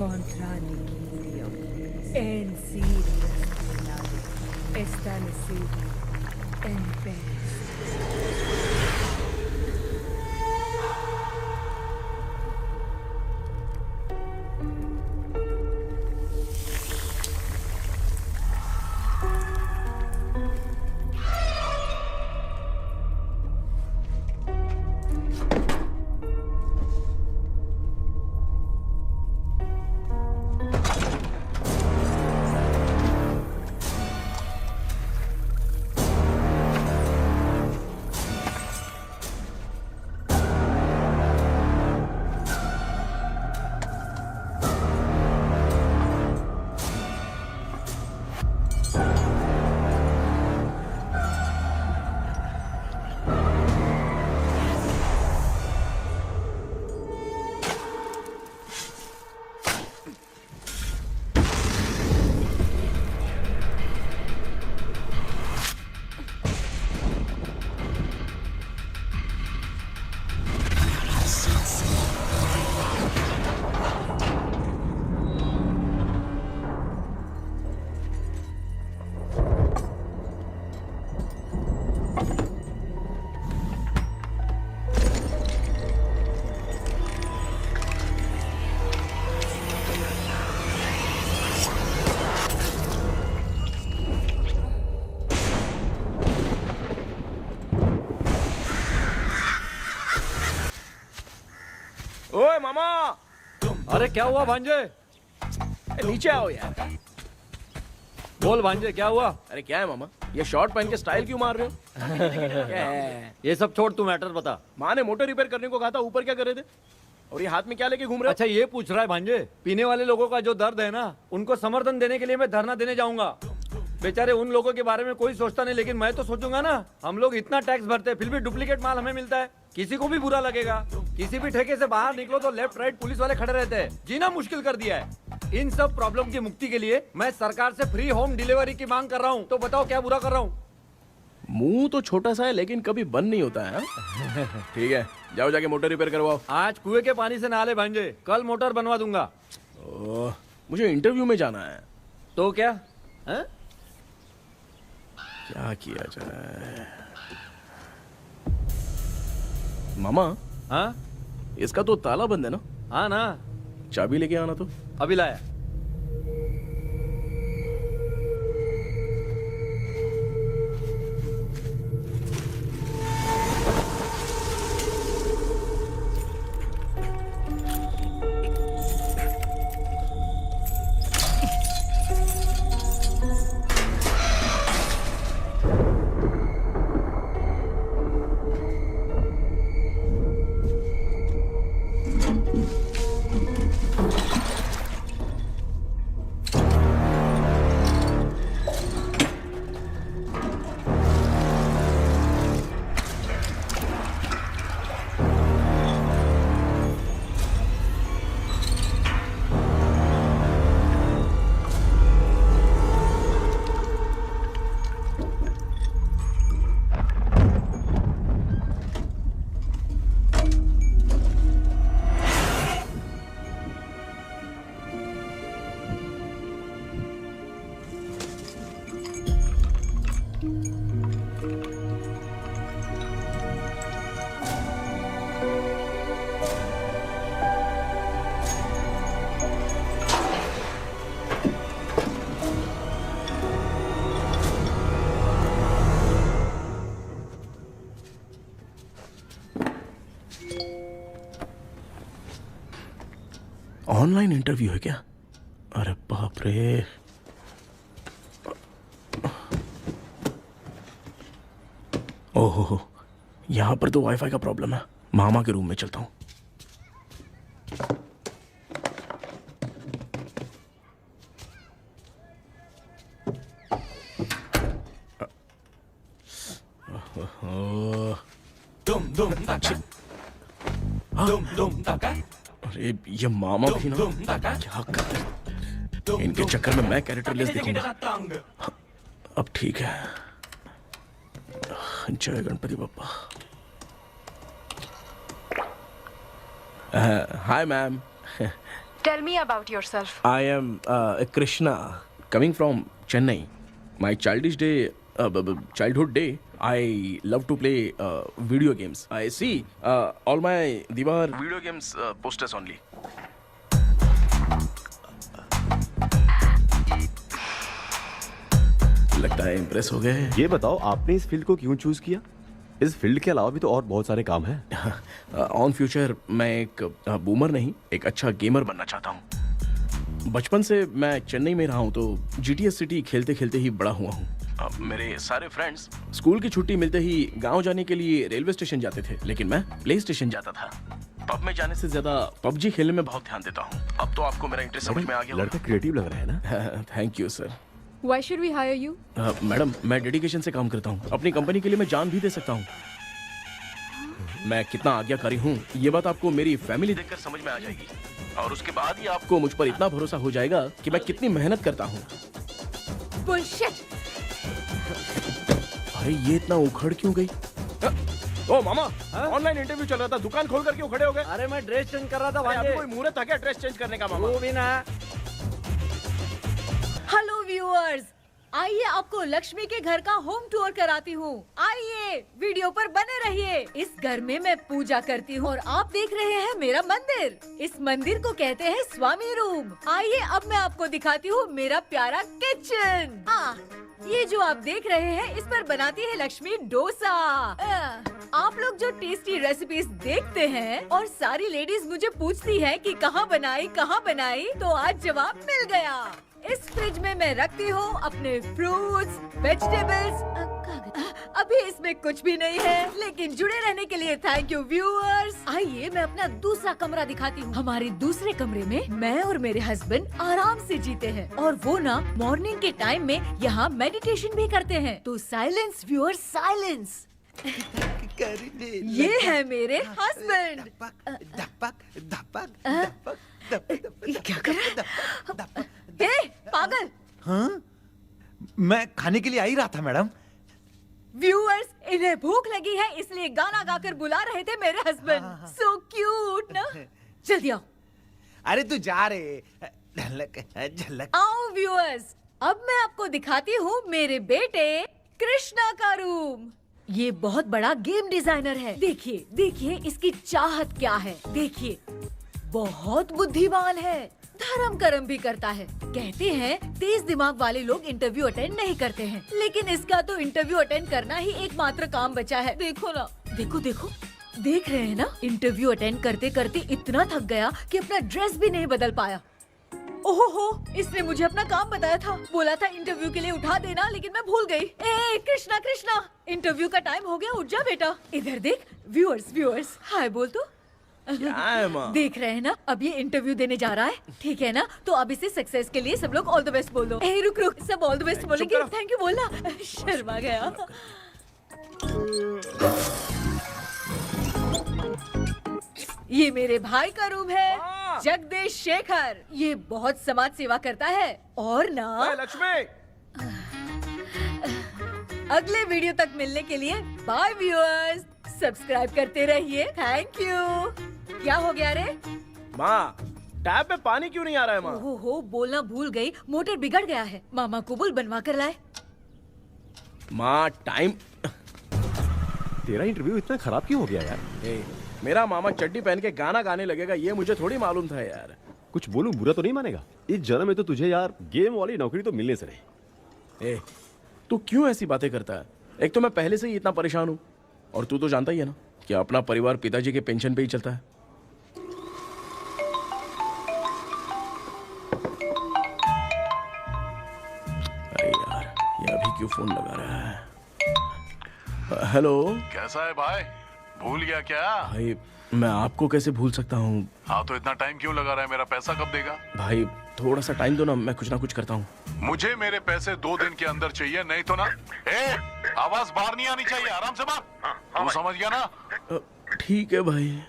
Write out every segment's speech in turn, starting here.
contra Niquilio. En Sirius finale. Establecido en paz. ओए मामा, अरे क्या हुआ भांजे? नीचे आओ यार। बोल भांजे क्या हुआ? अरे क्या है मामा, ये शॉर्ट पहन के स्टाइल क्यों मार रहे हो? क्या है? ये सब छोड़, तू मैटर बता। माँ ने मोटर रिपेयर करने को कहा था, ऊपर क्या कर रहे थे? और ये हाथ में क्या लेके घूम रहे हो? अच्छा ये पूछ रहा है भांजे, पीने वाले लोगों का जो दर्द है ना, उनको समर्थन देने के लिए मैं धरना देने जाऊंगा। बेचारे उन लोगों के बारे में कोई सोचता नहीं, लेकिन मैं तो सोचूंगा ना। हम लोग इतना टैक्स भरते हैं, फिर भी डुप्लीकेट माल हमें मिलता है, किसी को भी बुरा लगेगा। किसी भी ठेके से बाहर निकलो तो लेफ्ट राइट पुलिस वाले खड़े रहते हैं, जीना मुश्किल कर दिया है। इन सब प्रॉब्लम की मुक्ति के लिए मैं सरकार से फ्री होम डिलीवरी की मांग कर रहा हूँ। तो बताओ क्या बुरा कर रहा हूँ? मुंह तो छोटा सा है लेकिन कभी बंद नहीं होता है। ठीक है, जाओ जाके मोटर रिपेयर करवाओ। आज कुएं के पानी से नहा ले भांजे, कल मोटर बनवा दूंगा। मुझे इंटरव्यू में जाना है। तो क्या है? क्या किया जाए? मामा, हाँ इसका तो ताला बंद है ना? हाँ ना, चाबी लेके आना तो। अभी लाया। ऑनलाइन इंटरव्यू है क्या? अरे बाप रे। ओहो, यहाँ पर तो वाईफाई का प्रॉब्लम है। मामा के रूम में चलता हूँ। अरे ये मामा भी ना, क्या कर, इनके चक्कर में मैं कैरेक्टरलेस दिखूंगा। अब ठीक है। जय Ganpati Bappa. Hi ma'am. Tell me about yourself. I am Krishna, coming from Chennai. My childhood day, I love to play video games. I see all my Diwar video games posters only. लगता है impress हो गए। ये बताओ आपने इस field को क्यों चूज किया? इस फील्ड के अलावा भी तो और बहुत सारे काम हैं। ऑन फ्यूचर मैं एक बूमर नहीं, एक अच्छा गेमर बनना चाहता हूँ। बचपन से मैं चेन्नई में रहा हूँ तो जीटीएस सिटी खेलते खेलते ही बड़ा हुआ हूँ। मेरे सारे फ्रेंड्स स्कूल की छुट्टी मिलते ही गांव जाने के लिए रेलवे स्टेशन जाते थे, लेकिन मैं प्ले स्टेशन जाता था। पब में जाने से ज्यादा पबजी खेलने में बहुत ध्यान देता हूँ। अब तो आपको मेरा इंटरेस्ट समझ में आ गया। लड़का क्रिएटिव लग रहा है ना? Thank you sir. Why should we hire you? Madam मैं डेडिकेशन से काम करता हूँ, अपनी कंपनी के लिए मैं जान भी दे सकता हूँ। मैं कितना आज्ञाकारी हूँ ये बात आपको मेरी फैमिली देखकर समझ में आ जाएगी, और उसके बाद ही आपको मुझ पर इतना भरोसा हो जाएगा कि मैं कितनी मेहनत करता हूँ। Bullshit! अरे ये इतना उखड़ क्यों गई? ओ मामा, ऑनलाइन इंटरव्यू चल रहा था, दुकान खोल कर क्यों खड़े हो गए? अरे मैं ड्रेस चेंज कर रहा था अभी भाई। कोई मुहूर्त था क्या ड्रेस चेंज करने का मामा? वो भी ना। हेलो व्यूअर्स, आइए आपको लक्ष्मी के घर का होम टूर कराती हूँ। आइए वीडियो पर बने रहिए। इस घर में मैं पूजा करती हूँ और आप देख रहे हैं मेरा मंदिर। इस मंदिर को कहते हैं स्वामी रूम। आइए अब मैं आपको दिखाती हूँ मेरा प्यारा किचन। ये जो आप देख रहे हैं इस पर बनाती है लक्ष्मी डोसा। आप लोग जो टेस्टी रेसिपीज देखते हैं और सारी लेडीज मुझे पूछती हैं कि कहाँ बनाई, तो आज जवाब मिल गया। इस फ्रिज में मैं रखती हूँ अपने फ्रूट्स, वेजिटेबल्स। अभी इसमें कुछ भी नहीं है, लेकिन जुड़े रहने के लिए थैंक यू व्यूअर्स। आइए मैं अपना दूसरा कमरा दिखाती हूँ। हमारे दूसरे कमरे में मैं और मेरे हस्बैंड आराम से जीते हैं, और वो ना मॉर्निंग के टाइम में यहाँ मेडिटेशन भी करते हैं। तो साइलेंस व्यूअर्स, साइलेंस। ये है मेरे हस्बैंड। क्या कर रहा है? ए, पागल! हाँ? मैं खाने के लिए आ ही रहा था मैडम। व्यूअर्स, इन्हें भूख लगी है इसलिए गाना गाकर बुला रहे थे मेरे हस्बैंड। सो क्यूट ना? जल्दी आओ। अरे तू जा रे, झलक। आओ व्यूअर्स, अब मैं आपको दिखाती हूँ मेरे बेटे कृष्णा का रूम। ये बहुत बड़ा गेम डिजाइनर है। देखिए देखिए इसकी चाहत क्या है। देखिए बहुत बुद्धिमान है, धर्म कर्म भी करता है। कहते हैं तेज दिमाग वाले लोग इंटरव्यू अटेंड नहीं करते हैं, लेकिन इसका तो इंटरव्यू अटेंड करना ही एकमात्र काम बचा है। देखो ना, देखो देखो, देख रहे हैं ना? इंटरव्यू अटेंड करते करते इतना थक गया कि अपना ड्रेस भी नहीं बदल पाया। ओहो, इसने मुझे अपना काम बताया था, बोला था इंटरव्यू के लिए उठा देना, लेकिन मैं भूल गई। ए कृष्णा कृष्णा, इंटरव्यू का टाइम हो गया, उठ जा बेटा। इधर देख। व्यूअर्स हाय बोल तो। देख रहे हैं ना, अब ये इंटरव्यू देने जा रहा है, ठीक है ना? तो अब इसे सक्सेस के लिए सब लोग ऑल द बेस्ट बोल दो। ए रुक रुक, सब ऑल द बेस्ट बोलेंगे, थैंक यू बोलना। शर्मा गया। ये मेरे भाई का रूम है, जगदीश शेखर। ये बहुत समाज सेवा करता है। और ना लक्ष्मी, अगले वीडियो तक मिलने के लिए बाय व्यूअर्स। सब्सक्राइब करते रहिए। Thank you. क्या हो गया रे? माँ, टैप में पानी क्यों नहीं आ रहा है माँ? ओहो, बोलना भूल गई, मोटर बिगड़ गया है। मामा को बोल बनवा कर लाए। माँ टाइम। तेरा इंटरव्यू इतना खराब क्यों हो गया यार? मेरा मामा चड्डी पहन के गाना गाने लगेगा ये मुझे थोड़ी मालूम था यार। कुछ बोलूं बुरा तो नहीं मानेगा? इस जन्म में तो तुझे यार गेम वाली नौकरी तो मिलने से रही। तू क्यों ऐसी बातें करता है? एक तो मैं पहले से ही इतना परेशान हूँ, और तू तो जानता ही है ना कि अपना परिवार पिताजी के पेंशन पे ही चलता है। अरे यार, ये अभी क्यों फोन लगा रहा है? हेलो। कैसा है भाई? भूल गया क्या? भाई मैं आपको कैसे भूल सकता हूँ? हाँ तो इतना टाइम क्यों लगा रहा है? मेरा पैसा कब देगा? भाई थोड़ा सा टाइम दो ना, मैं कुछ ना कुछ करता हूँ। मुझे मेरे पैसे 2 दिन के अंदर चाहिए, नहीं तो ना। आवाज बाहर नहीं आनी चाहिए, आराम से बात। तू समझ गया ना? ठीक है भाई।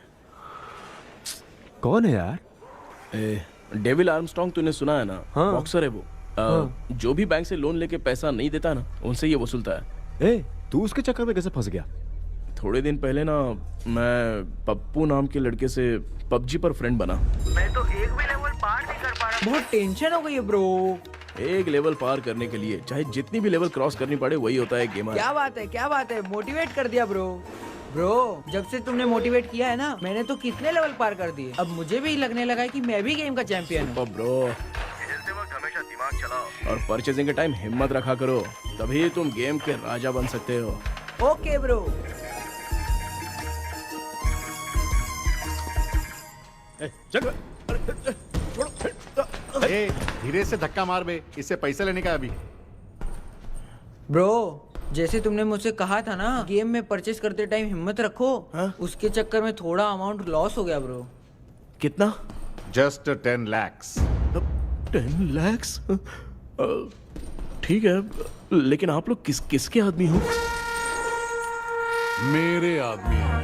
कौन है यार? डेविल आर्मस्ट्रॉन्ग तूने सुना है ना? हाँ। बॉक्सर है वो। जो भी बैंक से लोन लेके पैसा नहीं देता ना, उनसे ये वसूलता है। तू उसके चक्कर में कैसे फंस गया? थोड़े दिन पहले ना मैं पप्पू नाम के लड़के से पबजी पर फ्रेंड बना। मैं तो एक भी लेवल पार बहुत टेंशन हो गई है ब्रो। एक लेवल पार करने के लिए चाहे जितनी भी लेवल क्रॉस करनी पड़े वही होता है गेमर। क्या बात है, मोटिवेट कर दिया ब्रो। ब्रो जब से तुमने मोटिवेट किया है ना, मैंने तो कितने लेवल पार कर दिए। अब मुझे भी लगने लगा है कि मैं भी गेम का चैंपियन हूँ। ब्रो खेलते वक्त हमेशा दिमाग चलाओ और परचेजिंग के टाइम हिम्मत रखा करो, तभी तुम गेम के राजा बन सकते हो। Okay bro. धीरे से धक्का मार बे, इससे पैसा लेने का अभी। ब्रो जैसे तुमने मुझसे कहा था ना, गेम में परचेस करते टाइम हिम्मत रखो, उसके चक्कर में थोड़ा अमाउंट लॉस हो गया ब्रो। कितना? Just 10 lakhs। 10 lakhs? ठीक है, लेकिन आप लोग किसके आदमी हो? मेरे आदमी हैं।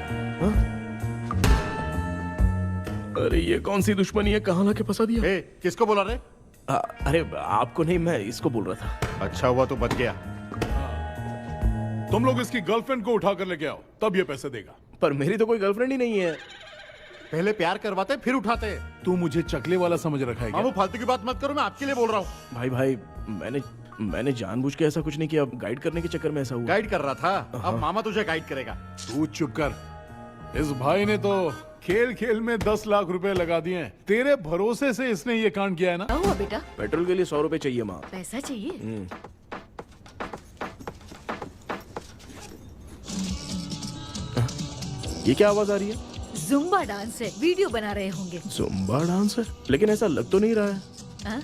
अरे ये कौन सी दुश्मनी है, कहाँ लाके फंसा दिया? ए, किसको बोला रे? अरे आपको नहीं, मैं इसको बोल रहा था। अच्छा हुआ तो बच गया। तुम लोग इसकी गर्लफ्रेंड को उठा कर लेके आओ, तब ये पैसे देगा। पर मेरी तो कोई गर्लफ्रेंड ही नहीं है। पहले प्यार करवाते फिर उठाते। तू मुझे चकले वाला समझ रखा है क्या? वो फालतू की बात मत करो, मैं आपके लिए बोल रहा हूँ। भाई मैंने जानबूझ के ऐसा कुछ नहीं किया, गाइड करने के चक्कर में ऐसा हुआ। गाइड कर रहा था, अब मामा तुझे गाइड करेगा। तू चुप कर। इस भाई ने तो खेल खेल में 10 लाख रुपए लगा दिए हैं। तेरे भरोसे से इसने ये कांड किया है ना? क्या हुआ बेटा? पेट्रोल के लिए 100 रुपए चाहिए माँ। पैसा चाहिए? ये क्या आवाज आ रही है? जुम्बा डांस है, वीडियो बना रहे होंगे। Zumba dancer? लेकिन ऐसा लग तो नहीं रहा है। हाँ?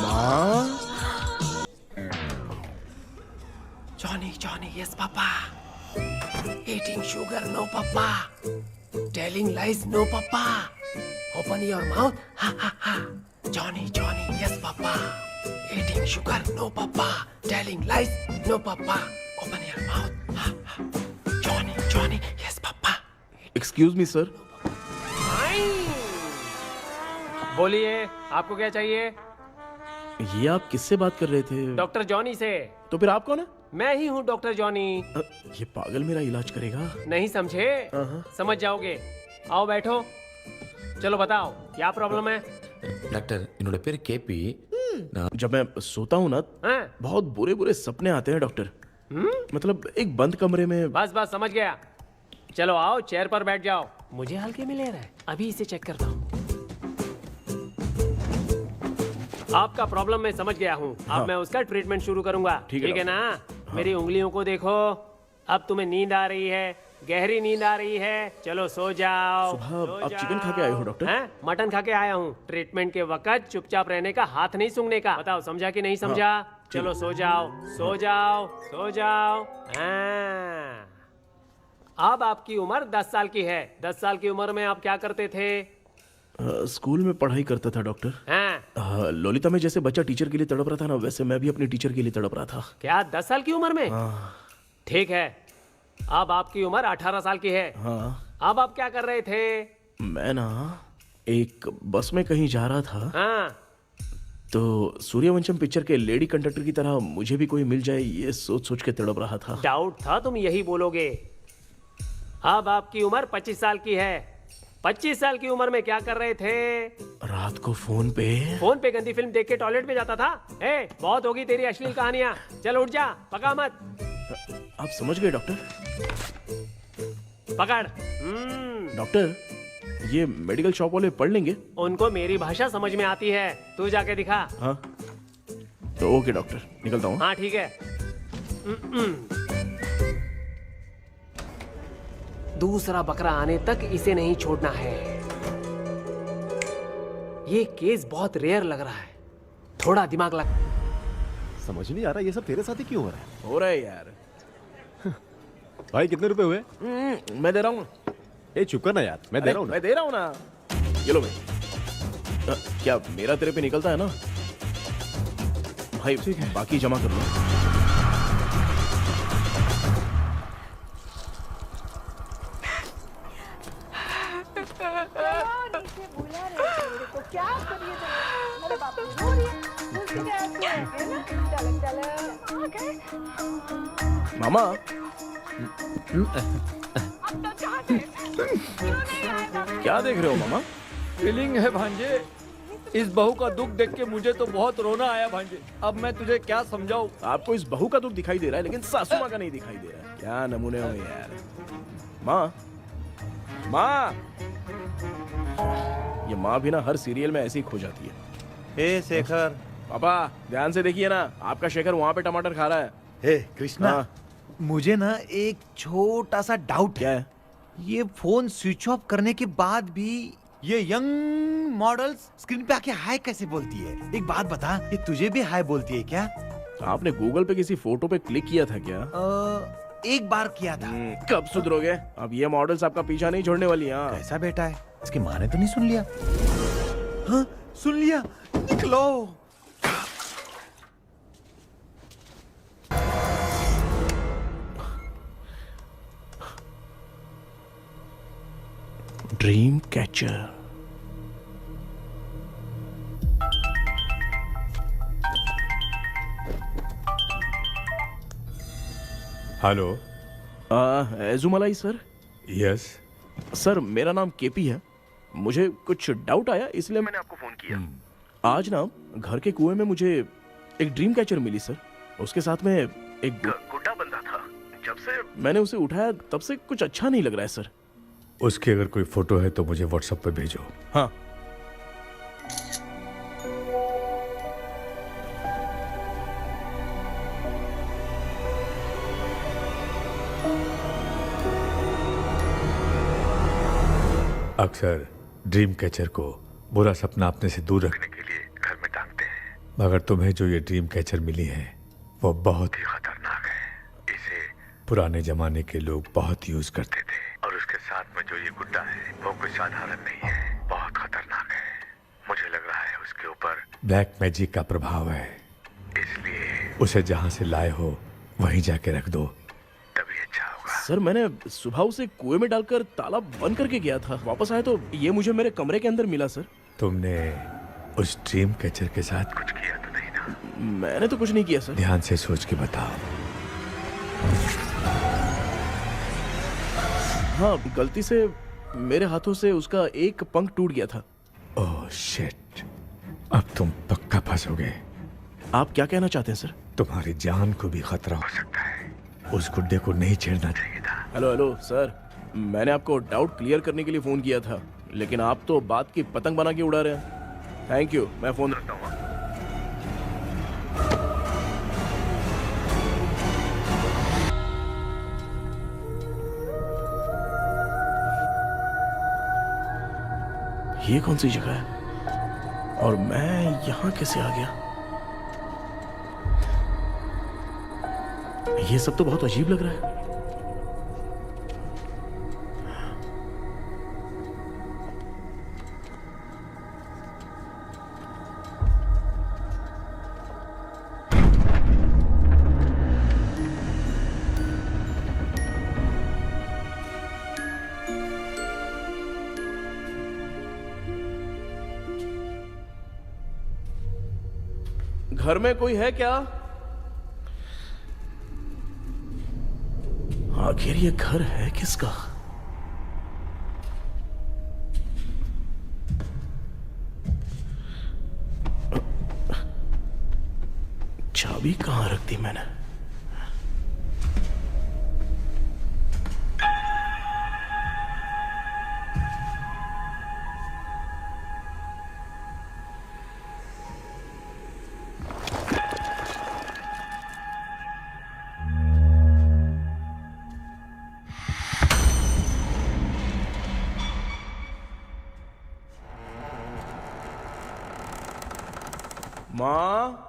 माँ? Johnny, yes, Papa. Eating sugar, no, Papa. Telling lies, no, Papa. Open your mouth, ha ha ha. Johnny, yes, Papa. Eating sugar, no, Papa. Telling lies, no, Papa. Open your mouth, ha ha. Johnny, yes, Papa. Excuse me sir. बोलिए, आपको क्या चाहिए? ये आप किससे बात कर रहे थे? डॉक्टर जॉनी से। तो फिर आप कौन है? मैं ही हूँ डॉक्टर जॉनी। ये पागल मेरा इलाज करेगा? नहीं समझे? समझ जाओगे। आओ बैठो। चलो बताओ क्या प्रॉब्लम है? டாக்டர் என்னோட பேர் கேபி जब मैं सोता हूँ ना, हाँ? बहुत बुरे बुरे सपने आते हैं डॉक्टर। मतलब एक बंद कमरे में। बस समझ गया। चलो आओ चेयर पर बैठ जाओ। मुझे हल्के में ले रहा है, अभी इसे चेक करता हूँ। आपका प्रॉब्लम मैं समझ गया हूँ। अब मैं उसका ट्रीटमेंट शुरू करूंगा। ठीक है ना? मेरी उंगलियों को देखो। अब तुम्हें नींद आ रही है, गहरी नींद आ रही है। चलो सो जाओ। सुबह आप चिकन खा के आए हो डॉक्टर? हैं? मटन खा के आया हूँ। ट्रीटमेंट के वक्त चुपचाप रहने का, हाथ नहीं सूंघने का। बताओ समझा कि नहीं समझा? चलो सो जाओ। हाँ। अब आपकी उम्र 10 साल की है। 10 साल की उम्र में आप क्या करते थे? स्कूल में पढ़ाई करता था डॉक्टर। हाँ। ललिता में जैसे बच्चा टीचर के लिए तड़प रहा था ना, वैसे मैं भी अपनी टीचर के लिए तड़प रहा था। क्या 10 साल की उम्र में? ठीक है, अब आपकी उम्र 18 साल की है। हाँ। अब आप क्या कर रहे थे? मैं ना एक बस में कहीं जा रहा था। हाँ। तो सूर्यवंशम पिक्चर के लेडी कंडक्टर की तरह मुझे भी कोई मिल जाए, ये सोच सोच के तड़प रहा था। डाउट था तुम यही बोलोगे। अब आपकी उम्र 25 साल की है। 25 साल की उम्र में क्या कर रहे थे? रात को फोन पे गंदी फिल्म देख के टॉयलेट में जाता था। बहुत होगी तेरी अश्लील कहानियां। चल उठ जा, पका मत। आप समझ गए डॉक्टर? पकड़। डॉक्टर, ये मेडिकल शॉप वाले पढ़ लेंगे? उनको मेरी भाषा समझ में आती है। तू जाके दिखा। हाँ तो ओके डॉक्टर, निकलता हूँ। हाँ ठीक है। दूसरा बकरा आने तक इसे नहीं छोड़ना है। ये केस बहुत रेयर लग रहा है, थोड़ा दिमाग लग। समझ नहीं आ रहा ये सब तेरे साथ ही क्यों हो रहा है? हो रहा है यार। भाई कितने रुपए हुए? मैं दे रहा हूँ। ए चुप कर ना यार, मैं दे रहा हूँ। मैं दे रहा हूँ ना। ये लो भाई। क्या मेरा तेरे पे निकलता है ना भाई? ठीक है, बाकी जमा कर लो। मामा क्या देख रहे हो मामा? फीलिंग है भांजे। इस बहू का दुख देख के मुझे तो बहुत रोना आया भांजे। अब मैं तुझे क्या समझाऊं? आपको इस बहू का दुख दिखाई दे रहा है लेकिन सासू माँ का नहीं दिखाई दे रहा है। क्या नमूने हो यार। माँ, माँ, ये माँ भी ना हर सीरियल में ऐसी ही खो जाती है। हे शेखर। पापा ध्यान से देखिए ना, आपका शेखर वहाँ पे टमाटर खा रहा है। हे कृष्णा, हाँ। मुझे ना एक छोटा सा डाउट क्या है। है? ये फोन स्विच ऑफ करने के बाद भी ये यंग मॉडल्स स्क्रीन पे आके हाय कैसे बोलती है? एक बात बता, ये तुझे भी हाय बोलती है क्या? आपने गूगल पे किसी फोटो पे क्लिक किया था क्या? एक बार किया था। कब सुधरोगे? अब ये मॉडल्स आपका पीछा नहीं छोड़ने वाली। हाँ, कैसा बेटा है? इसकी माँ ने तो नहीं सुन लिया? हाँ, सुन लिया। निकलो। Dream catcher. Hello. Ezhumalai sir. Yes. Sir मेरा नाम केपी है। मुझे कुछ डाउट आया इसलिए मैंने आपको फोन किया। आज ना घर के कुएं में मुझे एक ड्रीम कैचर मिली सर। उसके साथ में एक गुड्डा बंदा था। जब से मैंने उसे उठाया तब से कुछ अच्छा नहीं लग रहा है सर। उसकी अगर कोई फोटो है तो मुझे व्हाट्सएप पे भेजो। हाँ। अक्सर ड्रीम कैचर को बुरा सपना अपने से दूर रखने के लिए घर में टांगते हैं, मगर तुम्हें जो ये ड्रीम कैचर मिली है वो बहुत ही खतरनाक है। इसे पुराने जमाने के लोग बहुत यूज करते थे और उसके साथ में जो ये गुड्डा है वो कोई साधारण नहीं है, बहुत खतरनाक है। मुझे लग रहा है उसके ऊपर ब्लैक मैजिक का प्रभाव है, इसलिए उसे जहाँ से लाए हो वहीं जाके रख दो, तभी अच्छा होगा। सर मैंने सुबह उसे कुएं में डालकर ताला बंद करके गया था। वापस आया तो ये मुझे मेरे कमरे के अंदर मिला सर। तुमने उस ड्रीम कैचर के साथ कुछ किया तो नहीं ना? मैंने तो कुछ नहीं किया सर। ध्यान से सोच के बताओ। हाँ, गलती से मेरे हाथों से उसका एक पंख टूट गया था। ओह शिट, अब तुम पक्का फंसोगे। आप क्या कहना चाहते हैं सर? तुम्हारी जान को भी खतरा हो सकता है। उस गुड्डे को नहीं छेड़ना चाहिए था। हेलो हेलो सर, मैंने आपको डाउट क्लियर करने के लिए फोन किया था, लेकिन आप तो बात की पतंग बना के उड़ा रहे हैं। थैंक यू, मैं फोन रखता हूँ। ये कौन सी जगह है और मैं यहां कैसे आ गया? ये सब तो बहुत अजीब लग रहा है। घर में कोई है क्या? आखिर ये घर है किसका? चाबी कहां रख दी मैंने? माँ,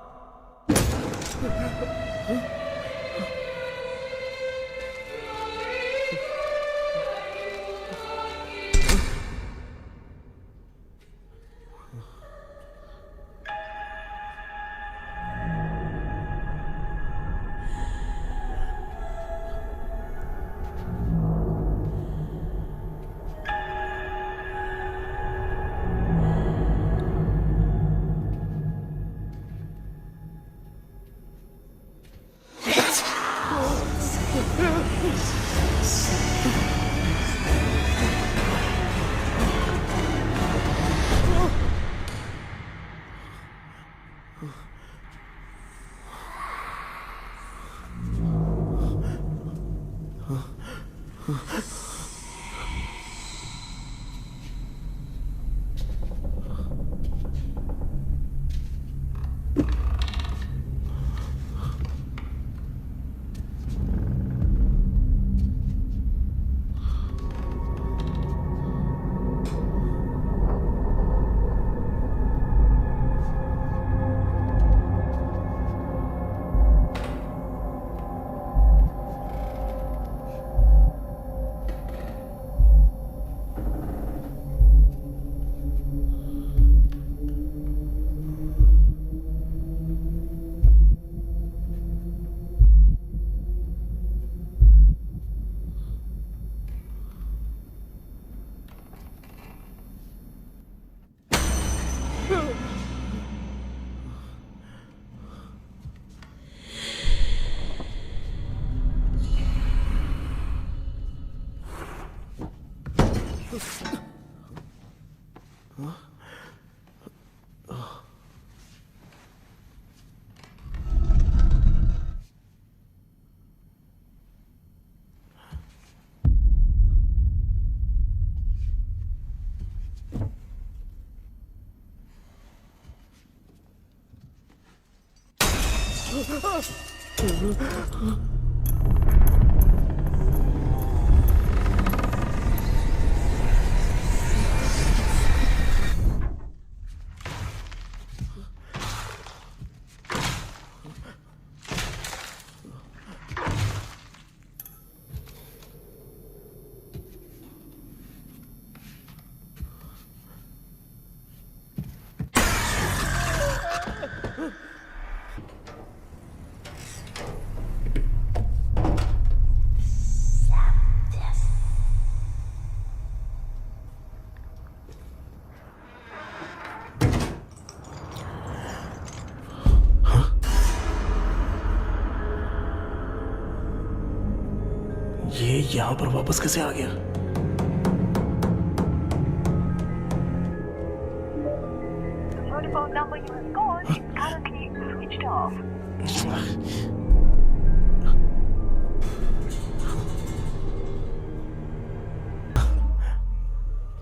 ये यहाँ पर वापस कैसे आ गया?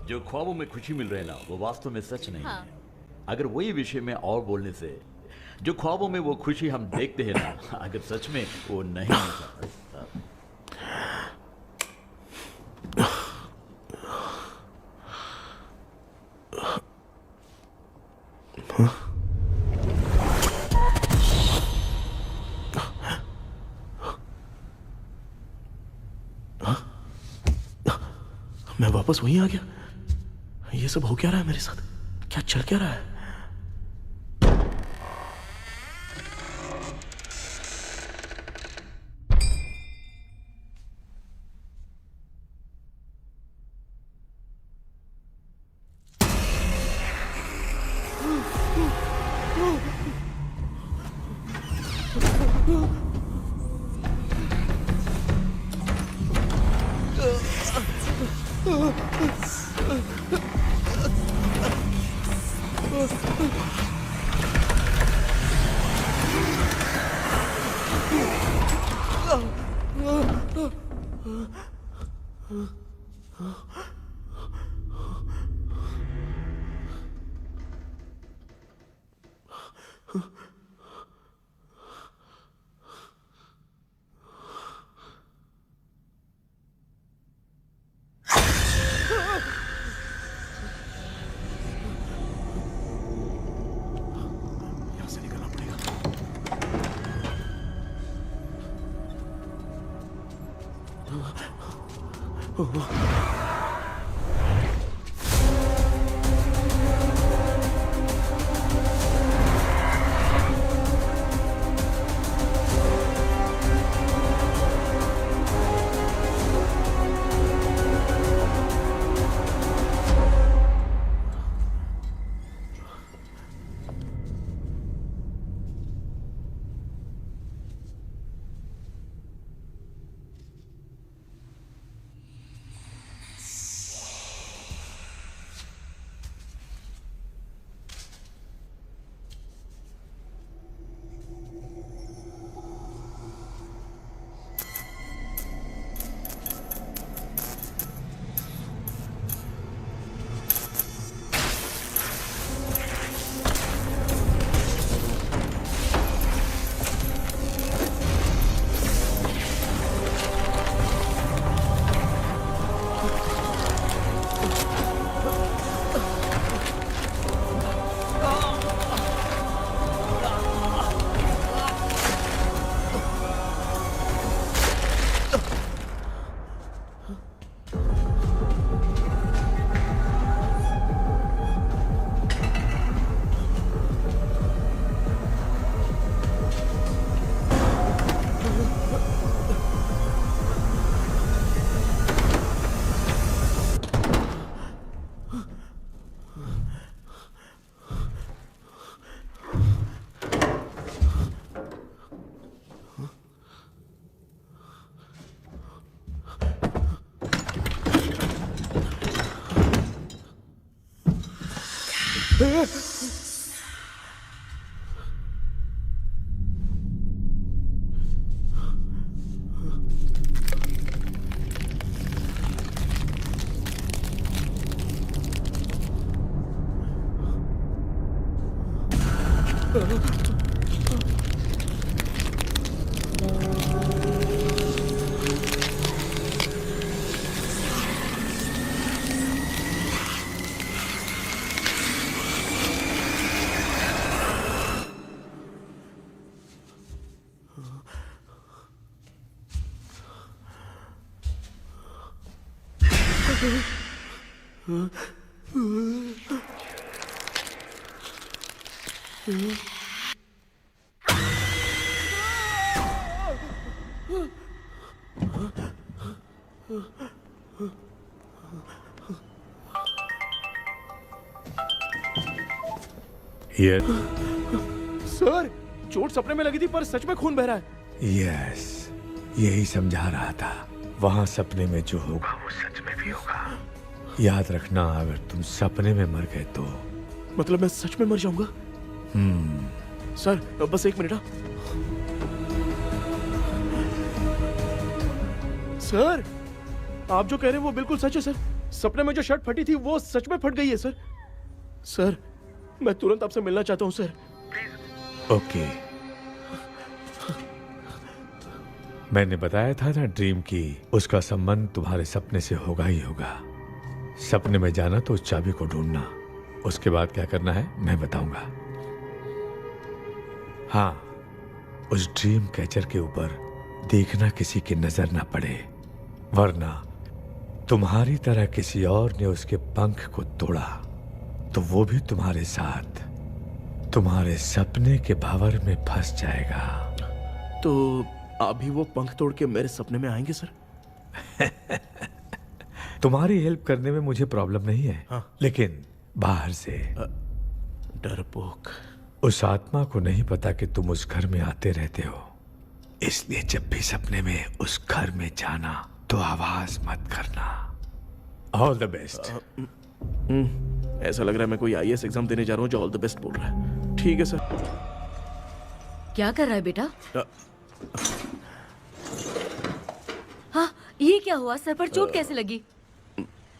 जो ख्वाबों में खुशी मिल रहे ना वो वास्तव में सच नहीं है। अगर वही विषय में और बोलने से जो ख्वाबों में वो खुशी हम देखते हैं ना अगर सच में वो नहीं है। मैं वापस वहीं आ गया। ये सब हो क्या रहा है मेरे साथ? क्या चल क्या रहा है? ये सर, चोट सपने में लगी थी पर सच में खून बह रहा है। यस, यही समझा रहा था। वहां सपने में जो होगा वो सच में भी होगा। याद रखना, अगर तुम सपने में मर गए तो मतलब मैं सच में मर जाऊंगा? सर बस 1 मिनट। सर, आप जो कह रहे हैं वो बिल्कुल सच है सर। सपने में जो शर्ट फटी थी वो सच में फट गई है सर। सर, मैं तुरंत आपसे मिलना चाहता हूँ सर। ओके। मैंने बताया था ना ड्रीम की उसका संबंध तुम्हारे सपने से होगा ही होगा। सपने में जाना तो उस चाबी को ढूंढना, उसके बाद क्या करना है मैं बताऊंगा। हाँ, उस ड्रीम कैचर के ऊपर देखना किसी की नजर ना पड़े, वरना तुम्हारी तरह किसी और ने उसके पंख को तोड़ा तो वो भी तुम्हारे साथ तुम्हारे सपने के भंवर में फंस जाएगा। तो आप भी वो पंख तोड़ के मेरे सपने में आएंगे सर? तुम्हारी हेल्प करने में मुझे प्रॉब्लम नहीं है। हाँ। लेकिन बाहर से डरपोक। उस आत्मा को नहीं पता कि तुम उस घर में आते रहते हो, इसलिए जब भी सपने में उस घर में जाना तो आवाज मत करना। All the best. ऐसा लग रहा है मैं कोई IAS एग्जाम देने जा रहा हूँ जो ऑल द बेस्ट बोल रहा है। ठीक है सर। क्या कर रहा है बेटा? हाँ, ये क्या हुआ? सर पर चोट कैसे लगी?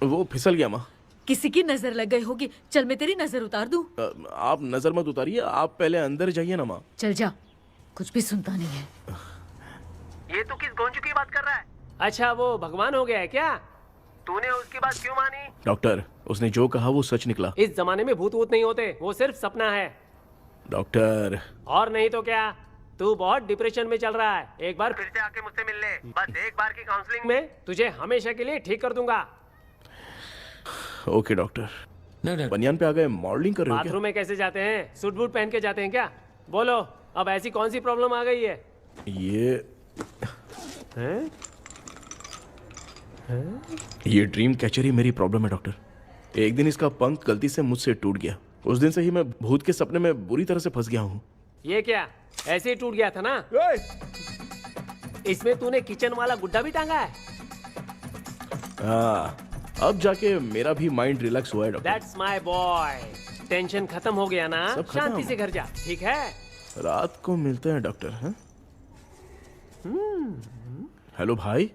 वो फिसल गया माँ। किसी की नजर लग गई होगी। चल मैं तेरी नजर उतार दूं। आप नजर मत उतारिए, आप पहले अंदर जाइए ना माँ। चल जा, कुछ भी सुनता नहीं है। ये तू किस गोंजू की बात कर रहा है? अच्छा, वो भगवान हो गया है क्या? तूने उसकी बात क्यों मानी? डॉक्टर, उसने जो कहा वो सच निकला। इस जमाने में भूत वूत नहीं होते, वो सिर्फ सपना है। डॉक्टर, और नहीं तो क्या, तू बहुत डिप्रेशन में चल रहा है। एक बार फिर से आके मुझसे मिल ले। बस एक बार की काउंसलिंग में तुझे हमेशा के लिए ठीक कर दूंगा। Okay doctor. बनियान पे आ गए, मॉडलिंग कर रहे हो क्या? बाथरूम में कैसे जाते हैं? सूट बूट पहन के जाते हैं क्या? बोलो, अब ऐसी कौन सी प्रॉब्लम आ गई है? ये ड्रीम कैचर ही मेरी प्रॉब्लम है डॉक्टर। एक दिन इसका पंख गलती से मुझसे टूट गया। उस दिन से ही मैं भूत के सपने में बुरी तरह से फंस गया हूँ। ये क्या, ऐसे ही टूट गया था ना? इसमें तूने किचन वाला गुड्डा भी टांगा है? अब जाके मेरा भी माइंड रिलैक्स हुआ है doctor. That's my boy. Tension खत्म हो गया ना? सब खत्म। शांति से घर जा, ठीक है? रात को मिलते हैं डॉक्टर। हाँ? हेलो भाई।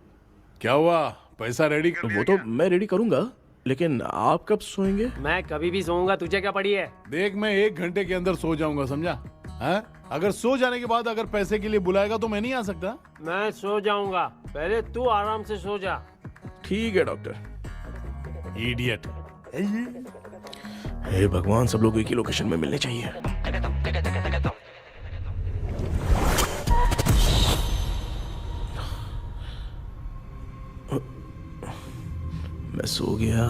क्या हुआ? पैसा रेडी कर वो तो मैं रेडी करूंगा, लेकिन आप कब सोएंगे? मैं कभी भी सोऊंगा, तुझे क्या पड़ी है? देख, मैं 1 घंटे के अंदर सो जाऊंगा, समझा? हाँ? अगर सो जाने के बाद अगर पैसे के लिए बुलाएगा तो मैं नहीं आ सकता। मैं सो जाऊंगा, पहले तू आराम से सो जा। ठीक है डॉक्टर। इडियट। हे भगवान, सब लोग एक ही लोकेशन में मिलने चाहिए। मैं सो गया।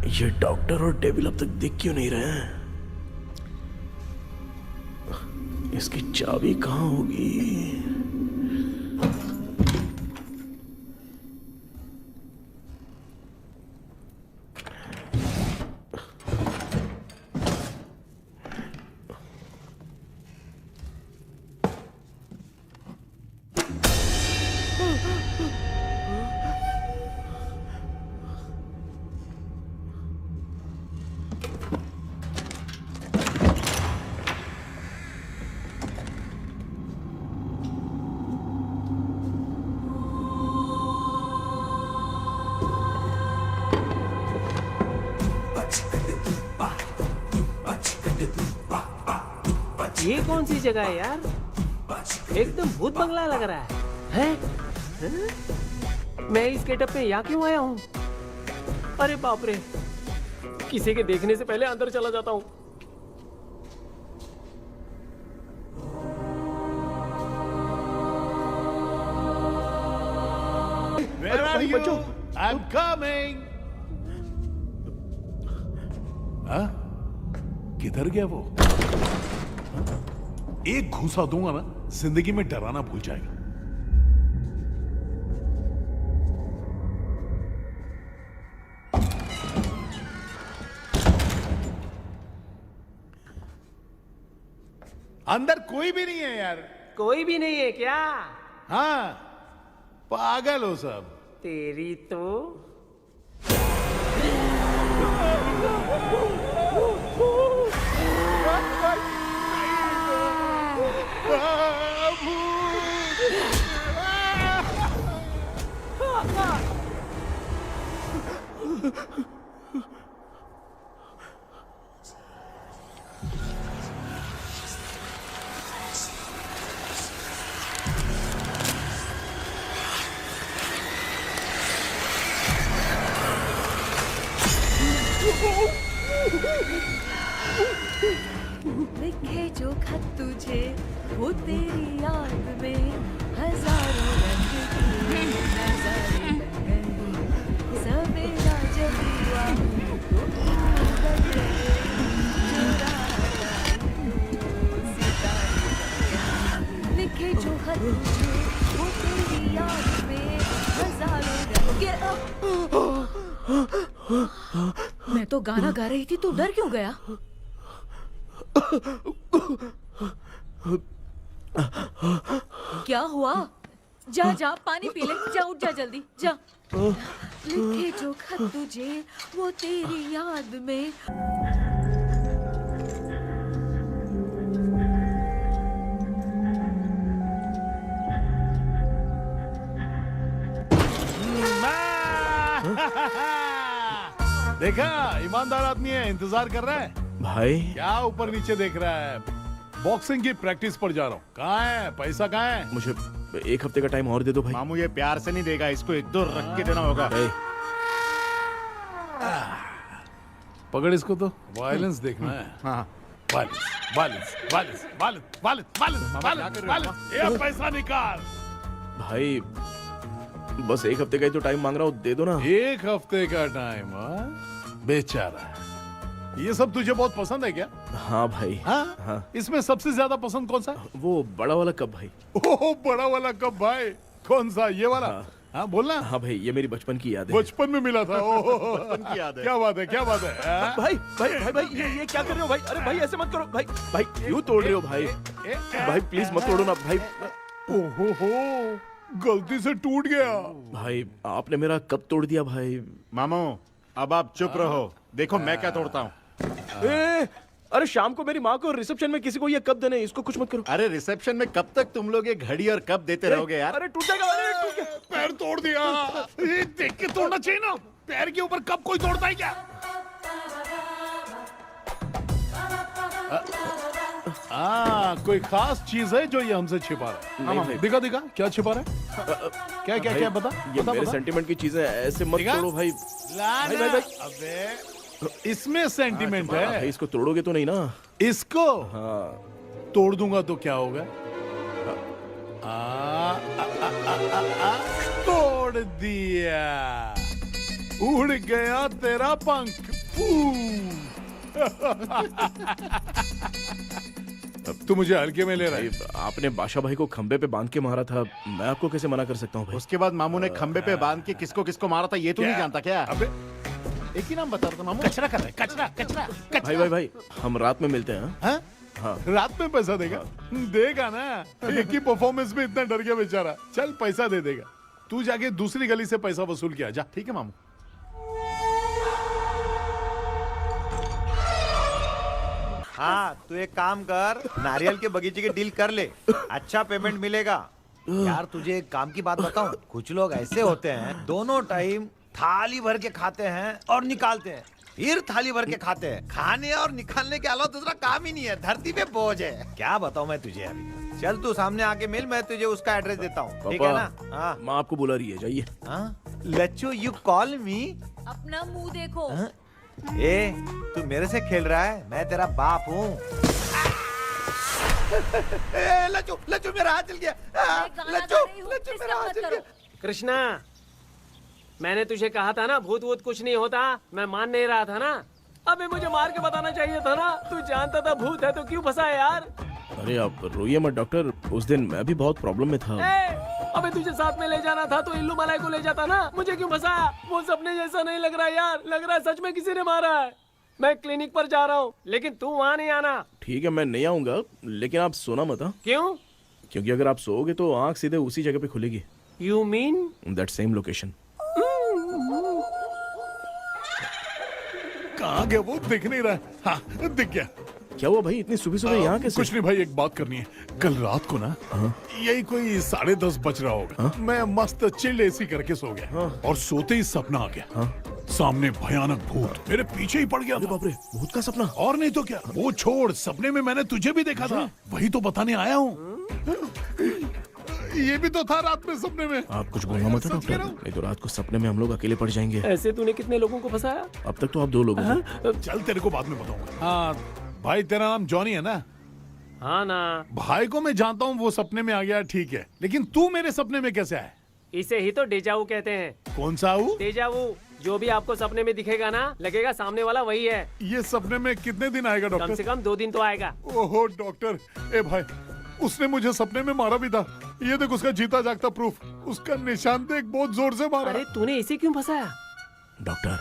ये डॉक्टर और डेविल अब तक दिख क्यों नहीं रहे हैं? इसकी चाबी कहाँ होगी? ये कौन सी जगह है यार? एकदम भूत बंगला लग रहा है? हैं? मैं इस गेटअप में यहाँ क्यों आया हूँ? अरे बाप रे, किसी के देखने से पहले अंदर चला जाता हूँ। Where are you? I'm coming. हाँ? किधर गया वो? एक घूसा दूंगा ना, जिंदगी में डराना भूल जाएगा। अंदर कोई भी नहीं है यार। कोई भी नहीं है क्या? हाँ, पागल हो सब। तेरी तो लिखे जो खत तुझे वो तेरी याद में हजारों रंग की नजारे बन गए। सवेरा जब हुआ तो बन गए, चुरा लाए सितारे। लिखे जो खत तुझे वो तेरी याद में हजारों रंग के। मैं तो गाना गा रही थी, तू डर क्यों गया? क्या हुआ? जा जा पानी पी ले, जा उठ जा जल्दी जा। लिखे जो खत तुझे वो तेरी याद में। देखा, ईमानदार आदमी है, इंतजार कर रहा है। भाई क्या ऊपर नीचे देख रहा है? बॉक्सिंग की प्रैक्टिस पर जा रहा हूँ। कहाँ है पैसा? कहाँ है? मुझे एक हफ्ते का टाइम और दे दो भाई। मामू ये प्यार से नहीं देगा, इसको एक दो रख के देना होगा। पकड़ इसको तो, वायलेंस देखना है। हाँ violence, violence, violence, violence, violence, violence, violence, violence. ये पैसा निकाल। भाई बस एक हफ्ते का ही तो टाइम मांग रहा हूँ, दे दो ना। एक हफ्ते का टाइम? बेचारा, ये सब तुझे बहुत पसंद है क्या? हाँ भाई। हाँ? हाँ। इसमें सबसे ज्यादा पसंद कौन सा? वो बड़ा वाला कप भाई। ओह, बड़ा वाला कप भाई। कौन सा? ये वाला? हाँ बोलना। हाँ भाई, ये मेरी बचपन की याद है। बचपन में मिला था। ओह, की याद है। क्या बात है, क्या बात है। हाँ? भाई भाई भाई भाई ये क्या कर रहे हो भाई? अरे भाई ऐसे मत करो भाई। भाई क्यों तोड़ रहे हो भाई? भाई प्लीज मत तोड़ो ना भाई। ओहो हो, गलती से टूट गया। भाई आपने मेरा कप तोड़ दिया भाई। मामू अब आप चुप रहो, देखो मैं क्या तोड़ता हूँ। अरे शाम को मेरी माँ को रिसेप्शन में किसी को ये कप देने, इसको कुछ मत करो। अरे रिसेप्शन में कब तक तुम लोग ये घड़ी और कप देते रहोगे यार? अरे टूट जाएगा, अरे टूट गया। पैर तोड़ दिया। ये देख के तोड़ना चाहिए ना, पैर के ऊपर कप कोई तोड़ता है क्या? कोई खास चीज है जो ये हमसे छिपा रहा है? नहीं भाई। दिखा दिखा, क्या छिपा रहा है? क्या क्या क्या? बता ये बता मेरे बता। सेंटीमेंट की चीजें ऐसे मत दिखा? तोड़ो भाई। लाना। भाई, भाई, अबे इसमें सेंटीमेंट है। भाई इसको तोड़ोगे तो नहीं ना? इसको हाँ। तोड़ दूंगा तो क्या होगा? तोड़ दिया, उड़ गया तेरा पंख। तू मुझे हल्के में ले रहा है। भाई, आपने बादशाह भाई को खंबे पे बांध के मारा था, मैं आपको कैसे मना कर सकता हूँ भाई? उसके बाद मामू ने खंबे पे बांध के किसको किसको मारा था ये तू नहीं जानता क्या? अबे एक ही नाम बता रहा था मामू। कचरा कर रहा है, कचरा कचरा कचरा। भाई भाई भाई, हम रात में मिलते हैं। हाँ? हाँ। रात में पैसा देगा? देगा ना, एक ही परफॉर्मेंस में इतना डर गया बेचारा। चल पैसा दे देगा, तू जाके दूसरी गली से पैसा वसूल किया जा। ठीक है मामू। हाँ, तू एक काम कर, नारियल के बगीचे की डील कर ले, अच्छा पेमेंट मिलेगा। यार तुझे एक काम की बात बताऊं, कुछ लोग ऐसे होते हैं दोनों टाइम थाली भर के खाते हैं और निकालते हैं, फिर थाली भर के खाते हैं। खाने और निकालने के अलावा दूसरा काम ही नहीं है, धरती पे बोझ है। क्या बताऊं मैं तुझे अभी। चल तू सामने आके मिल, मैं तुझे उसका एड्रेस देता हूँ, ठीक है ना? हाँ माँ आपको बुला रही है, जाइए। लच्चू यू कॉल मी? अपना मुंह देखो। ए तू मेरे से खेल रहा है, मैं तेरा बाप हूँ। लच्चू लच्चू मेरा हाथ जल गया। लच्चू लच्चू मेरा हाथ जल गया। कृष्णा, मैंने तुझे कहा था ना भूत वूत कुछ नहीं होता, मैं मान नहीं रहा था ना। अबे मुझे मार के बताना चाहिए था ना, तू जानता था भूत है तो क्यों फंसा यार? अरे आप रोइए मत डॉक्टर, उस दिन मैं भी बहुत प्रॉब्लम में था। अबे तुझे साथ में ले जाना था तो इल्लू मलाई को ले जाता ना, मुझे क्यों फंसाया? वो सपने जैसा नहीं लग रहा यार, लग रहा है सच में किसी ने मारा है। मैं क्लिनिक पर जा रहा हूँ, लेकिन तू वहाँ नहीं आना। ठीक है मैं नहीं आऊंगा, लेकिन आप सोना मत। क्यों? क्योंकि अगर आप सोओगे तो आंख सीधे उसी जगह पे खुलेगी। You mean? That same location. कहाँ गया वो, दिख नहीं रहा। हाँ दिख गया। क्या हुआ भाई, इतनी सुबह सुबह यहाँ कैसे? कुछ नहीं भाई, एक बात करनी है। कल रात को ना यही कोई 10:30 बज रहा होगा, मैं मस्त चिल्ड एसी करके सो गया और सोते ही सपना आ गया। सामने भयानक भूत मेरे पीछे ही पड़ गया। बाप रे, भूत का सपना? और नहीं तो क्या। वो छोड़, सपने में मैंने तुझे भी देखा था, वही तो बताने आया हूँ। ये भी तो था रात में सपने में। आप कुछ बोलना मत डॉक्टर, नहीं तो रात को सपने में हम लोग अकेले पड़ जाएंगे। ऐसे तूने कितने लोगों को फंसाया? अब तक तो आप 2 लोगों को। चल तेरे को बाद में बताऊंगा। हाँ भाई, तेरा नाम जॉनी है ना? हाँ ना। भाई को मैं जानता हूँ, वो सपने में आ गया ठीक है, लेकिन तू मेरे सपने में कैसे आया? इसे ही तो डेजावू कहते हैं। कौन सा वो? डेजावू, जो भी आपको सपने में दिखेगा ना, लगेगा सामने वाला वही है। ये सपने में कितने दिन आएगा डॉक्टर? कम से कम 2 दिन तो आएगा। ओहो डॉक्टर, ए भाई उसने मुझे सपने में मारा भी था। ये देख उसका जीता जागता प्रूफ, उसका निशान देख, बहुत जोर से मारा। अरे तूने इसे क्यों फंसाया? डॉक्टर,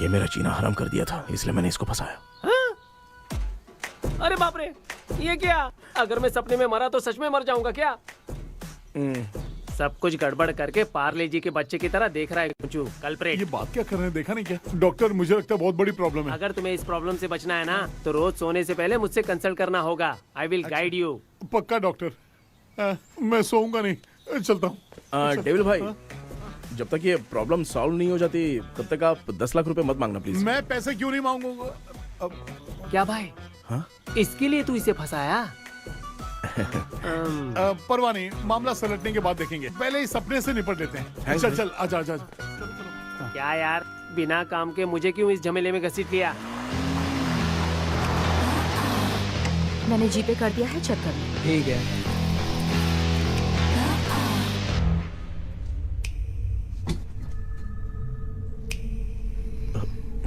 ये मेरा जीना हराम कर दिया था, इसलिए मैंने इसको फंसाया। अरे बाप रे, ये क्या? अगर मैं सपने में मरा तो सच में मर जाऊंगा क्या? सब कुछ गड़बड़ करके पार्ले जी के बच्चे की तरह देख रहा है कुचू, कल्प्रेट। ये बात क्या कर रहे हैं, देखा नहीं क्या? डॉक्टर मुझे लगता है बहुत बड़ी प्रॉब्लम है। अगर तुम्हें इस प्रॉब्लम से बचना है ना, तो रोज सोने से पहले मुझसे कंसल्ट करना होगा। I will guide you. पक्का डॉक्टर, मैं सोऊंगा नहीं, चलता हूँ। डेविल भाई, जब तक ये प्रॉब्लम सॉल्व नहीं हो जाती तब तक आप 10 लाख रुपए मत मांगना प्लीज। मैं पैसे क्यों नहीं मांगूंगा? क्या भाई? हाँ? इसके लिए तू इसे फंसाया? परवाह नहीं, मामला सलटने के बाद देखेंगे, पहले इस सपने से निपट लेते हैं। चल चल, आजा आजा। क्या यार, बिना काम के मुझे क्यों इस झमेले में घसीट लिया? मैंने जीपे कर दिया है, चेक कर लो। ठीक है।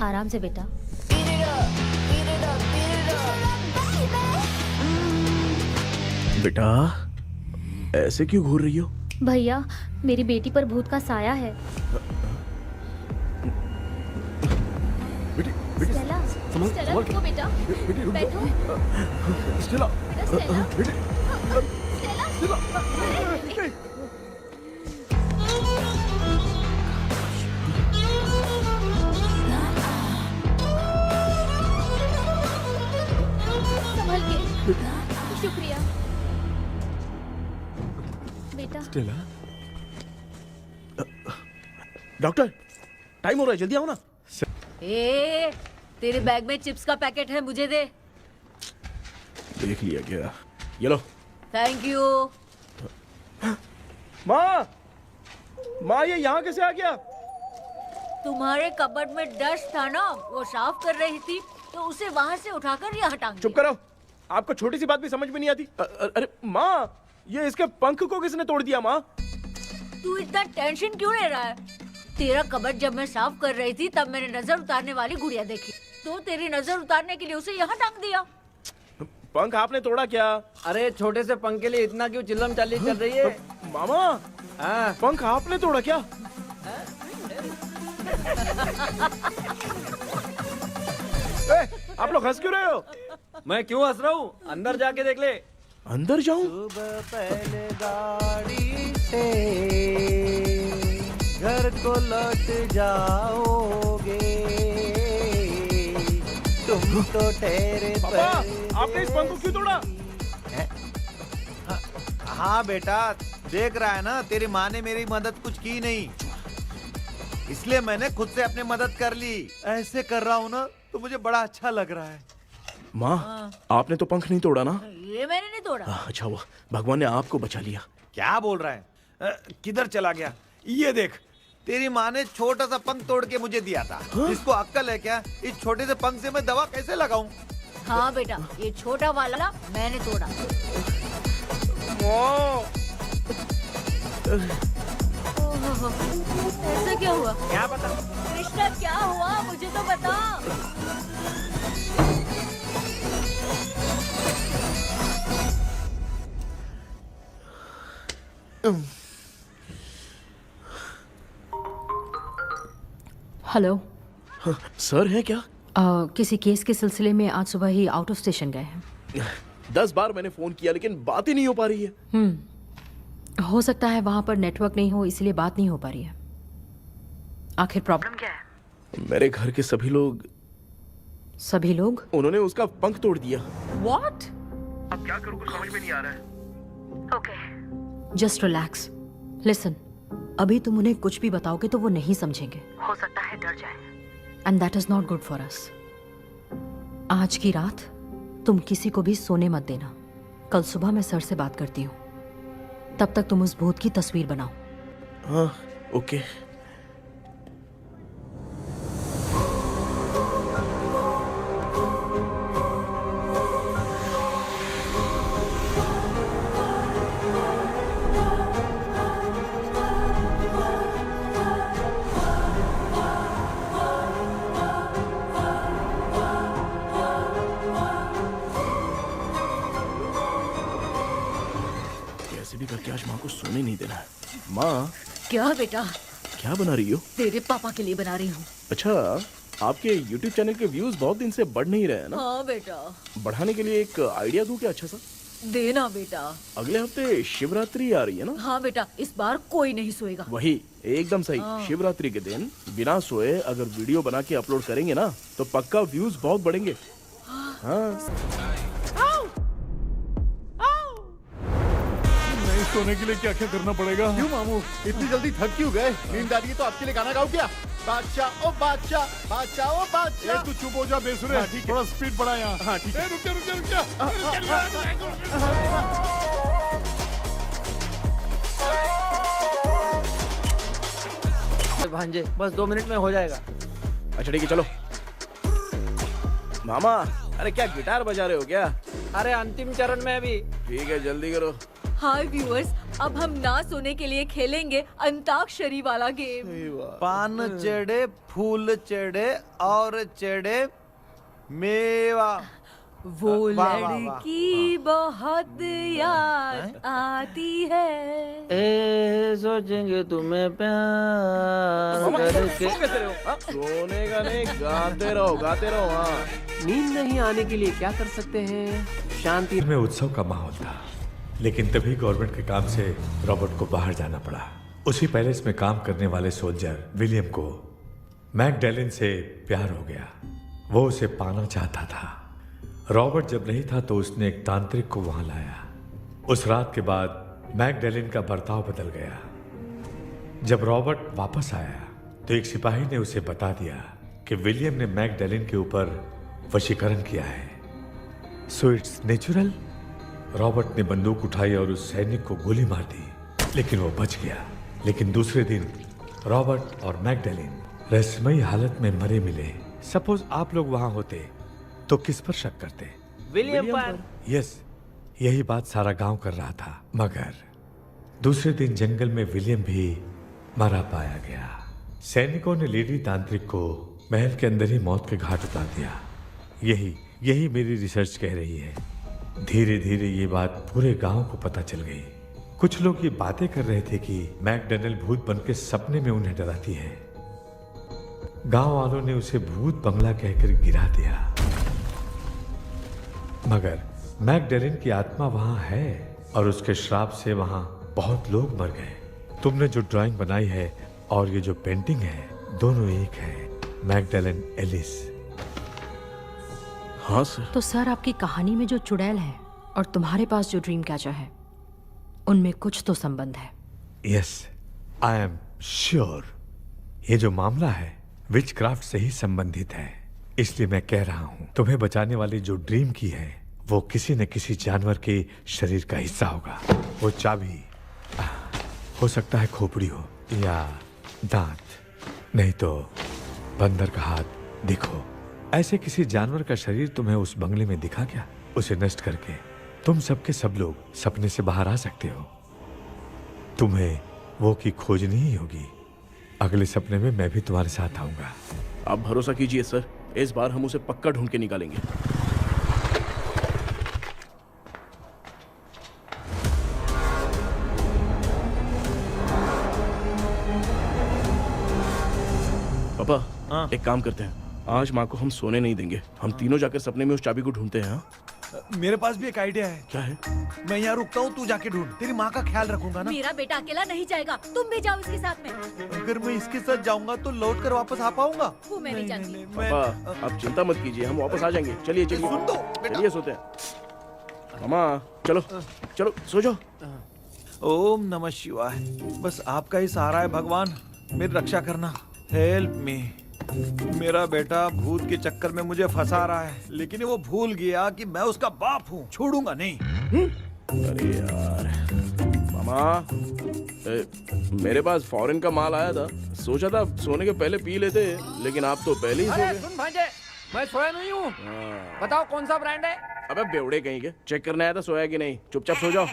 आराम से बेटा। बेटा ऐसे क्यों घूर रही हो? भैया, मेरी बेटी पर भूत का साया है। स्टेला, स्टेला रुको बेटा, बैठो। स्टेला, संभल के। शुक्रिया बेटा। स्टेला, डॉक्टर टाइम हो रहा है, जल्दी आओ ना। ए, तेरे बैग में चिप्स का पैकेट है, मुझे दे। देख लिया क्या? ये लो। Thank you. माँ, माँ ये यहाँ कैसे आ गया? तुम्हारे कबर्ड में डस्ट था ना, वो साफ कर रही थी तो उसे वहाँ से उठाकर यहाँ टांग दिया। चुप करो, आपको छोटी सी बात भी समझ में नहीं आती। अरे माँ, ये इसके पंख को किसने तोड़ दिया? माँ तू इतना टेंशन क्यों ले रहा है? तेरा कबर्ड जब मैं साफ कर रही थी तब मैंने नजर उतारने वाली गुड़िया देखी, तो तेरी नजर उतारने के लिए उसे यहाँ टांग दिया। पंख आपने तोड़ा क्या? अरे छोटे से पंख के लिए इतना क्यों चिल्लम चाली चल रही है? मामा, पंख आपने तोड़ा क्या? आप लोग हंस क्यों रहे हो? मैं क्यों हंस रहा हूँ? अंदर जाके देख ले। अंदर जाऊं? सुबह पहले गाड़ी से घर को लौट जाओगे, तुम तो ठहरे। पापा, आपने इस पंख को क्यों तोड़ा? हाँ बेटा, देख रहा है ना, तेरी माँ ने मेरी मदद कुछ की नहीं। इसलिए मैंने खुद से अपनी मदद कर ली। ऐसे कर रहा हूँ ना तो मुझे बड़ा अच्छा लग रहा है। माँ, आपने तो पंख नहीं तोड़ा ना? ये मैंने नहीं तोड़ा। अच्छा हुआ भगवान ने आपको बचा लिया। क्या बोल रहा है? किधर चला गया? ये देख, तेरी माँ ने छोटा सा पंख तोड़ के मुझे दिया था। इसको अक्ल है क्या? इस छोटे से पंख से मैं दवा कैसे लगाऊं? हाँ बेटा, ये छोटा वाला मैंने तोड़ा। ऐसा क्या हुआ? क्या पता? कृष्णा क्या हुआ, मुझे तो बता। हेलो। सर है क्या? किसी केस के सिलसिले में आज सुबह ही आउट ऑफ स्टेशन गए हैं। 10 बार मैंने फोन किया लेकिन बात ही नहीं हो पा रही है। हो सकता है वहां पर नेटवर्क नहीं हो, इसलिए बात नहीं हो पा रही है। आखिर प्रॉब्लम क्या है? मेरे घर के सभी लोग उन्होंने उसका पंख तोड़ दिया। What? अब क्या करूँ कुछ समझ में नहीं आ रहा है। Okay, just relax. लिसन, अभी तुम उन्हें कुछ भी बताओगे तो वो नहीं समझेंगे। हो सकता है डर जाए। And that is not good for us. आज की रात तुम किसी को भी सोने मत देना। कल सुबह मैं सर से बात करती हूँ। तब तक तुम उस भूत की तस्वीर बनाओ। हाँ, ओके। भी करके आज माँ को सोने नहीं देना है। माँ। क्या बेटा? क्या बना रही हो? तेरे पापा के लिए बना रही हूँ। अच्छा, आपके YouTube चैनल के व्यूज बहुत दिन से बढ़ नहीं रहे हैं ना? हाँ बेटा। बढ़ाने के लिए एक आइडिया दूं क्या अच्छा सा? देना बेटा। अगले हफ्ते शिवरात्रि आ रही है ना? हाँ बेटा, इस बार कोई नहीं सोएगा। वही, एकदम सही। शिवरात्रि के दिन बिना सोए अगर वीडियो बना के अपलोड करेंगे ना तो पक्का व्यूज बहुत बढ़ेंगे। हाँ। सोने के लिए क्या क्या करना पड़ेगा? क्यों मामू, इतनी जल्दी थक क्यों गए? नींद आ रही है तो आपके लिए गाना गाओ क्या? बादशाह ओ बादशाह, बादशाह ओ बादशाह। तू चुप हो जा बेसुरे। थोड़ा स्पीड बढ़ा यहाँ। हाँ ठीक है। रुक जा। भांजे, बस 2 मिनट में हो जाएगा। अच्छा ठीक है, चलो। मामा, अरे क्या गिटार बजा रहे हो क्या? अरे अंतिम चरण में अभी। ठीक है, जल्दी करो। हाय व्यूअर्स, अब हम ना सोने के लिए खेलेंगे अंताक्षरी वाला गेम। पान चढ़े, फूल चढ़े और चढ़े मेवा। वो लड़की बहुत याद आती है। सोचेंगे तुम्हें प्यार करके। सोने का नहीं, गाते रहो गाते रहो। हाँ, नींद नहीं आने के लिए क्या कर सकते हैं? शांति में उत्सव का माहौल था, लेकिन तभी गवर्नमेंट के काम से रॉबर्ट को बाहर जाना पड़ा। उसी पैलेस में काम करने वाले सोल्जर विलियम को मैकडैलिन से प्यार हो गया। वो उसे पाना चाहता था। रॉबर्ट जब नहीं था तो उसने एक तांत्रिक को वहां लाया। उस रात के बाद मैकडैलिन का बर्ताव बदल गया। जब रॉबर्ट वापस आया तो एक सिपाही ने उसे बता दिया कि विलियम ने मैकडैलिन के ऊपर वशीकरण किया है। So it's natural. रॉबर्ट ने बंदूक उठाई और उस सैनिक को गोली मार दी, लेकिन वो बच गया। लेकिन दूसरे दिन रॉबर्ट और मैकडैलिन रहस्यमयी हालत में मरे मिले। सपोज आप लोग वहां होते तो किस पर शक करते? विलियम पर। यस, यही बात सारा गांव कर रहा था। मगर दूसरे दिन जंगल में विलियम भी मरा पाया गया। सैनिकों ने लेडी तांत्रिक को महल के अंदर ही मौत के घाट उतार दिया। यही मेरी रिसर्च कह रही है। धीरे धीरे ये बात पूरे गांव को पता चल गई। कुछ लोग ये बातें कर रहे थे कि मैकडैनियल भूत बनके सपने में उन्हें डराती है। गांव वालों ने उसे भूत बंगला कहकर गिरा दिया। मगर मैकडैलिन की आत्मा वहां है और उसके श्राप से वहां बहुत लोग मर गए। तुमने जो ड्राइंग बनाई है और ये जो पेंटिंग है, दोनों एक है। मैकडैलिन एलिस। हाँ सर। तो सर, आपकी कहानी में जो चुड़ैल है और तुम्हारे पास जो ड्रीम कैचर है, उनमें कुछ तो संबंध है। Yes, I am sure. ये जो मामला है विच क्राफ्ट से ही संबंधित है, इसलिए मैं कह रहा हूँ तुम्हें बचाने वाली जो ड्रीम की है वो किसी न किसी जानवर के शरीर का हिस्सा होगा। वो चाबी हो सकता है खोपड़ी हो या दांत, नहीं तो बंदर का हाथ। देखो, ऐसे किसी जानवर का शरीर तुम्हें उस बंगले में दिखा क्या? उसे नष्ट करके तुम सबके सब लोग सपने से बाहर आ सकते हो। तुम्हें वो की खोजनी ही होगी। अगले सपने में मैं भी तुम्हारे साथ आऊंगा। आप भरोसा कीजिए सर, इस बार हम उसे पक्का ढूंढ के निकालेंगे। पापा, एक काम करते हैं, आज माँ को हम सोने नहीं देंगे। हम तीनों जाकर सपने में उस चाबी को ढूंढते हैं। मेरे पास भी एक आइडिया है। क्या है? मैं यहाँ रुकता हूँ, तू जाके ढूंढ। तेरी माँ का ख्याल रखूंगा ना। मेरा बेटा अकेला नहीं जाएगा, तुम भी जाओ इसके साथ में। अगर मैं इसके साथ जाऊंगा तो लौट कर वापस आ पाऊंगा? वो मैं नहीं जानती। पापा, आप चिंता मत कीजिए, हम वापस आ जाएंगे। चलिए चलिए, सुन दो बेटा। चलिए सोते हैं। मामा चलो चलो सो जाओ। ओम नमः शिवाय। बस आपका ही सहारा है भगवान, मेरी रक्षा करना। Help me. मेरा बेटा भूत के चक्कर में मुझे फंसा रहा है, लेकिन वो भूल गया कि मैं उसका बाप हूँ। छोड़ूंगा नहीं। अरे यार मामा, मेरे पास फॉरेन का माल आया था, सोचा था सोने के पहले पी लेते, लेकिन आप तो पहले ही सो अरे गए। सुन भांजे, मैं सोया नहीं हूँ। बताओ कौन सा ब्रांड है? अबे बेवड़े कहीं के, चेक करने आया था सोया कि नहीं। चुपचाप सो जाओ।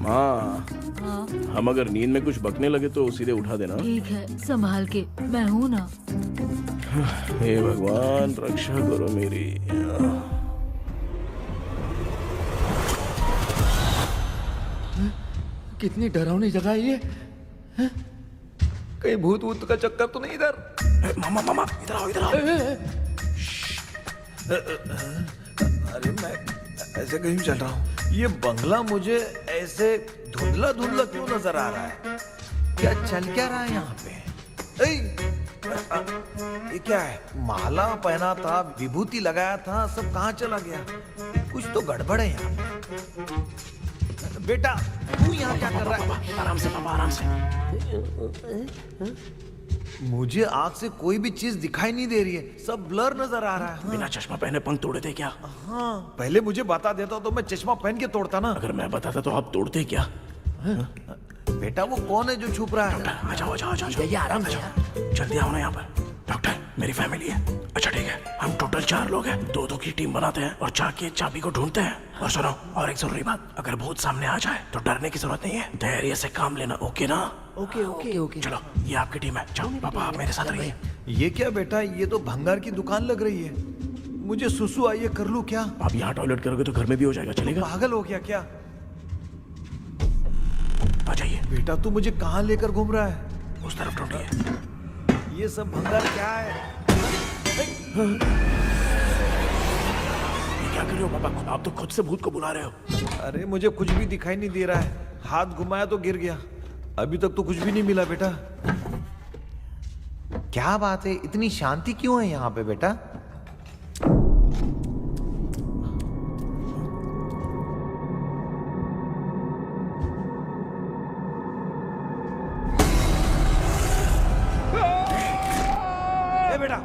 माँ, हम अगर नींद में कुछ बकने लगे तो सीधे उठा देना। ठीक है, संभाल के, मैं हूँ ना। हे भगवान, रक्षा करो मेरी। कितनी डरावनी जगह है ये। हैं? कहीं भूत वूत का चक्कर तो नहीं इधर? मामा मामा, इधर आओ इधर आओ। अरे मैं ऐसे कहीं चल रहा हूँ। ये बंगला मुझे ऐसे धुंधला धुंधला क्यों नजर आ रहा है? क्या चल क्या रहा है यहाँ पे? ये क्या है? माला पहना था, विभूति लगाया था, सब कहाँ चला गया? कुछ तो गड़बड़ है यहाँ पे। बेटा, तू यहाँ क्या कर रहा है? आराम से पापा, आराम से। मुझे आँख से कोई भी चीज दिखाई नहीं दे रही है, सब ब्लर नजर आ रहा है। बिना चश्मा पहने पंख तोड़े थे क्या? हाँ, पहले मुझे बता देता तो मैं चश्मा पहन के तोड़ता ना। अगर मैं बताता तो आप तोड़ते क्या? बेटा, वो कौन है जो छुप रहा है? आ जाओ आ जाओ आ जाओ, ये आराम से जल्दी आओ ना यहाँ पर। डॉक्टर, मेरी फैमिली है। अच्छा ठीक है, हम टोटल 4 लोग हैं, 2-2 की टीम बनाते हैं और जाके चाबी को ढूंढते हैं। और सुनो, और एक जरूरी बात, अगर भूत सामने आ जाए तो डरने की जरूरत नहीं है, धैर्य से काम लेना। ओके ना? Okay okay okay. चलो, ये आपकी टीम है। जाओ पापा, आप मेरे साथ रहिए। ये क्या बेटा, ये तो भंगार की दुकान लग रही है। मुझे सुसु आई है, कर लूं क्या? आप यहाँ टॉयलेट करोगे तो घर में भी हो जाएगा, चलेगा? पागल हो गया क्या? आ जाइए। बेटा, तू मुझे कहाँ लेकर घूम रहा है? उस तरफ ढूंढिए। ये सब भंगार क्या है? ये क्या कर रहे हो पापा? आप तो खुद से भूत को बुला रहे हो। अरे मुझे कुछ भी दिखाई नहीं दे रहा है, हाथ घुमाया तो गिर गया। अभी तक तो कुछ भी नहीं मिला बेटा। क्या बात है, इतनी शांति क्यों है यहाँ पे बेटा? ए बेटा,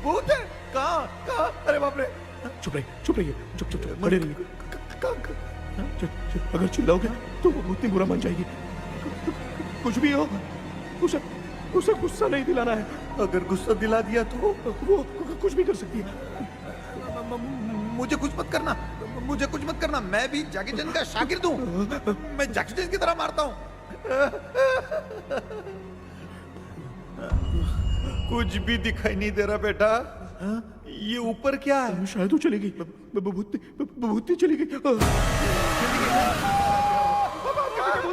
भूत है? कहाँ कहाँ? अरे बाप रे! चुप रहिए चुप रहिए, चुप चुप चुप खड़े रहिए। अगर चिल्लाओगे तो वो इतनी बुरा मान जाएगी। कुछ भी हो, उसे गुस्सा नहीं दिलाना है। अगर गुस्सा दिला दिया तो वो कुछ भी कर सकती है। मुझे कुछ मत करना, मुझे कुछ मत करना। मैं भी जैकी चैन का शागिर्द हूँ, मैं जैकी चैन की तरह मारता हूँ। कुछ भी दिखाई नहीं दे रहा बेटा। ये ऊपर क्या है? शायद वो चली गई, भूत चली गई।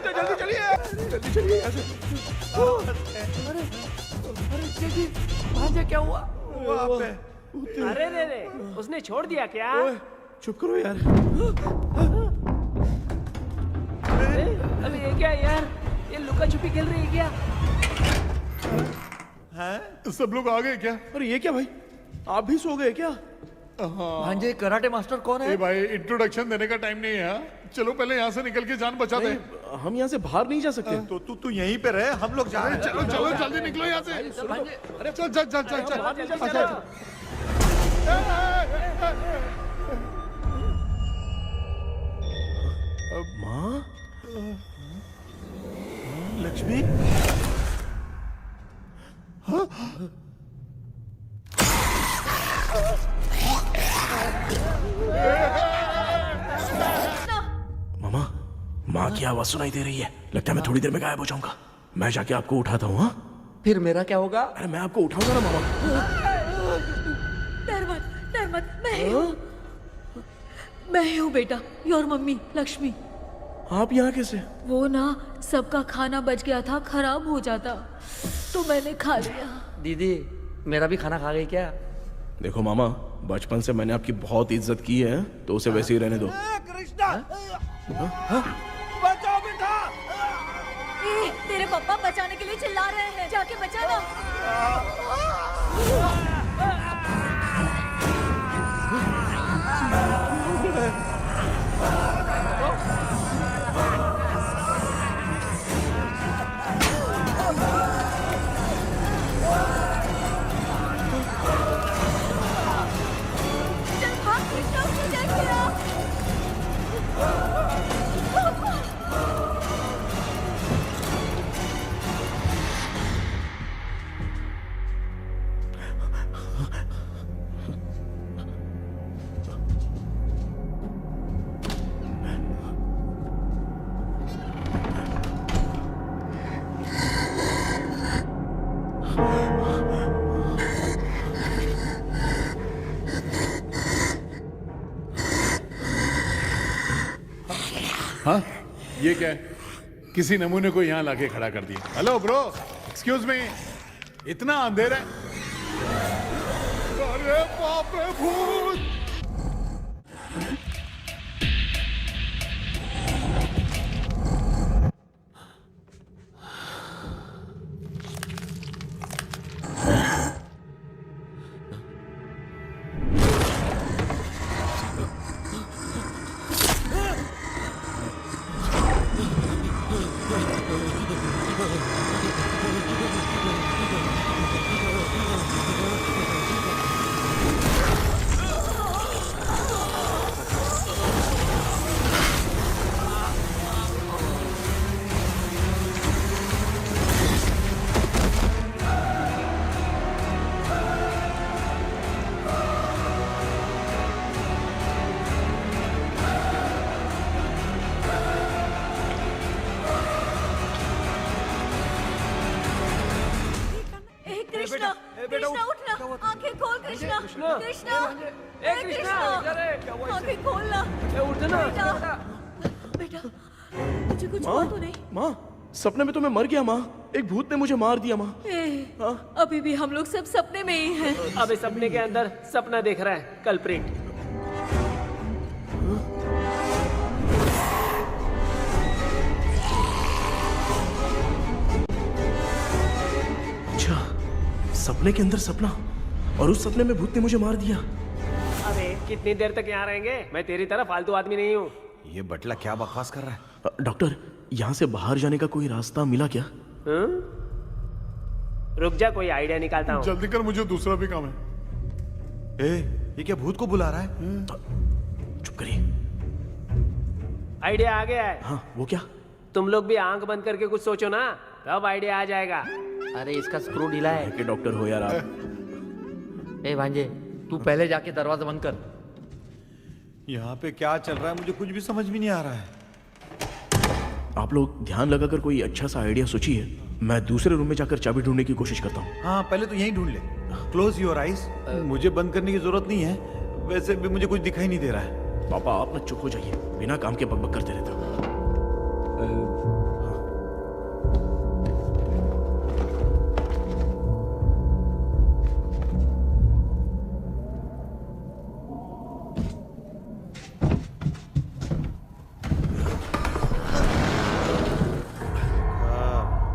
जल्दी चलिए, जल्दी चलिए यहाँ से। अरे भांजे, क्या हुआ? वहाँ पे अरे रे रे, उसने छोड़ दिया क्या? चुप करो यार। अरे ये क्या यार, ये लुका छुपी खेल रही है क्या? सब लोग आ गए क्या? अरे ये क्या भाई, आप भी सो गए क्या? भांजे कराटे मास्टर कौन है? ए भाई, इंट्रोडक्शन देने का टाइम नहीं है। चलो पहले यहाँ से निकल के जान बचा दे। हम यहाँ से बाहर नहीं जा सकते। तो तू यहीं पे रहे, हम लोग जा रहे हैं। चलो चलो जल्दी निकलो यहाँ से। अरे चल चल चल चल चल। माँ, लक्ष्मी, मामा, माँ की आवाज सुनाई दे रही है। लगता है मैं थोड़ी देर में गायब हो जाऊंगा। मैं जाके आपको उठाता हूँ। हाँ, फिर मेरा क्या होगा? अरे मैं आपको उठाऊंगा ना मामा। डर मत, मैं ही हूँ बेटा, योर मम्मी लक्ष्मी। आप यहाँ कैसे? वो ना सबका खाना बच गया था, खराब हो जाता तो मैंने खा लिया। दीदी, मेरा भी खाना खा गई क्या? देखो मामा, बचपन से मैंने आपकी बहुत इज्जत की है, तो उसे वैसे ही रहने दो। कृष्णा, बचाओ बेटा। तेरे पापा बचाने के लिए चिल्ला रहे हैं, जाके बचा ना। चल भाग कृष्णा, उसने देख लिया। हाँ, ये क्या है? किसी नमूने को यहाँ लाके खड़ा कर दिया। हेलो ब्रो, एक्सक्यूज मी, इतना अंधेरा है। अरे बाप रे, भूत! कृष्णा, कृष्णा उठना, आंखें खोल कृष्णा, कृष्णा, कृष्णा, आंखें खोलना, उठना बेटा, मुझे कुछ हुआ तो नहीं? माँ, सपने में तो मैं मर गया माँ। एक भूत ने मुझे मार दिया माँ। अभी भी हम लोग सब सपने में ही हैं। अब इस सपने के अंदर सपना देख रहा है कल्प्रिट। सपने के अंदर सपना, और उस सपने में भूत ने मुझे मार दिया। अबे कितनी देर तक यहाँ रहेंगे? मैं तेरी तरह फालतू आदमी नहीं हूँ। ये बटला क्या बकवास कर रहा है? डॉक्टर, यहाँ से बाहर जाने का कोई रास्ता मिला क्या? रुक जा, कोई आइडिया निकालता हूँ। जल्दी कर, मुझे दूसरा भी काम है। ये क्या भूत को बुला रहा है? चुप करिए। आइडिया आ गया है। हाँ, वो क्या? तुम लोग भी आंख बंद करके कुछ सोचो ना, तब आइडिया आ जाएगा। अरे इसका स्क्रू ढीला है। कि डॉक्टर हो यार आप। ए भांजे, तू पहले जाके दरवाजा बंद कर। यहाँ पे क्या चल रहा है मुझे कुछ भी समझ में नहीं आ रहा है। आप लोग ध्यान लगाकर कोई अच्छा सा आइडिया सोचिए। मैं दूसरे रूम में जाकर चाबी ढूंढने की कोशिश करता हूँ। हाँ, पहले तो यहीं ढूंढ ले। Close your eyes. मुझे बंद करने की जरूरत नहीं है, वैसे भी मुझे कुछ दिखाई नहीं दे रहा है। पापा, आप ना चुप हो जाइए, बिना काम के बकबक करते रहते हो।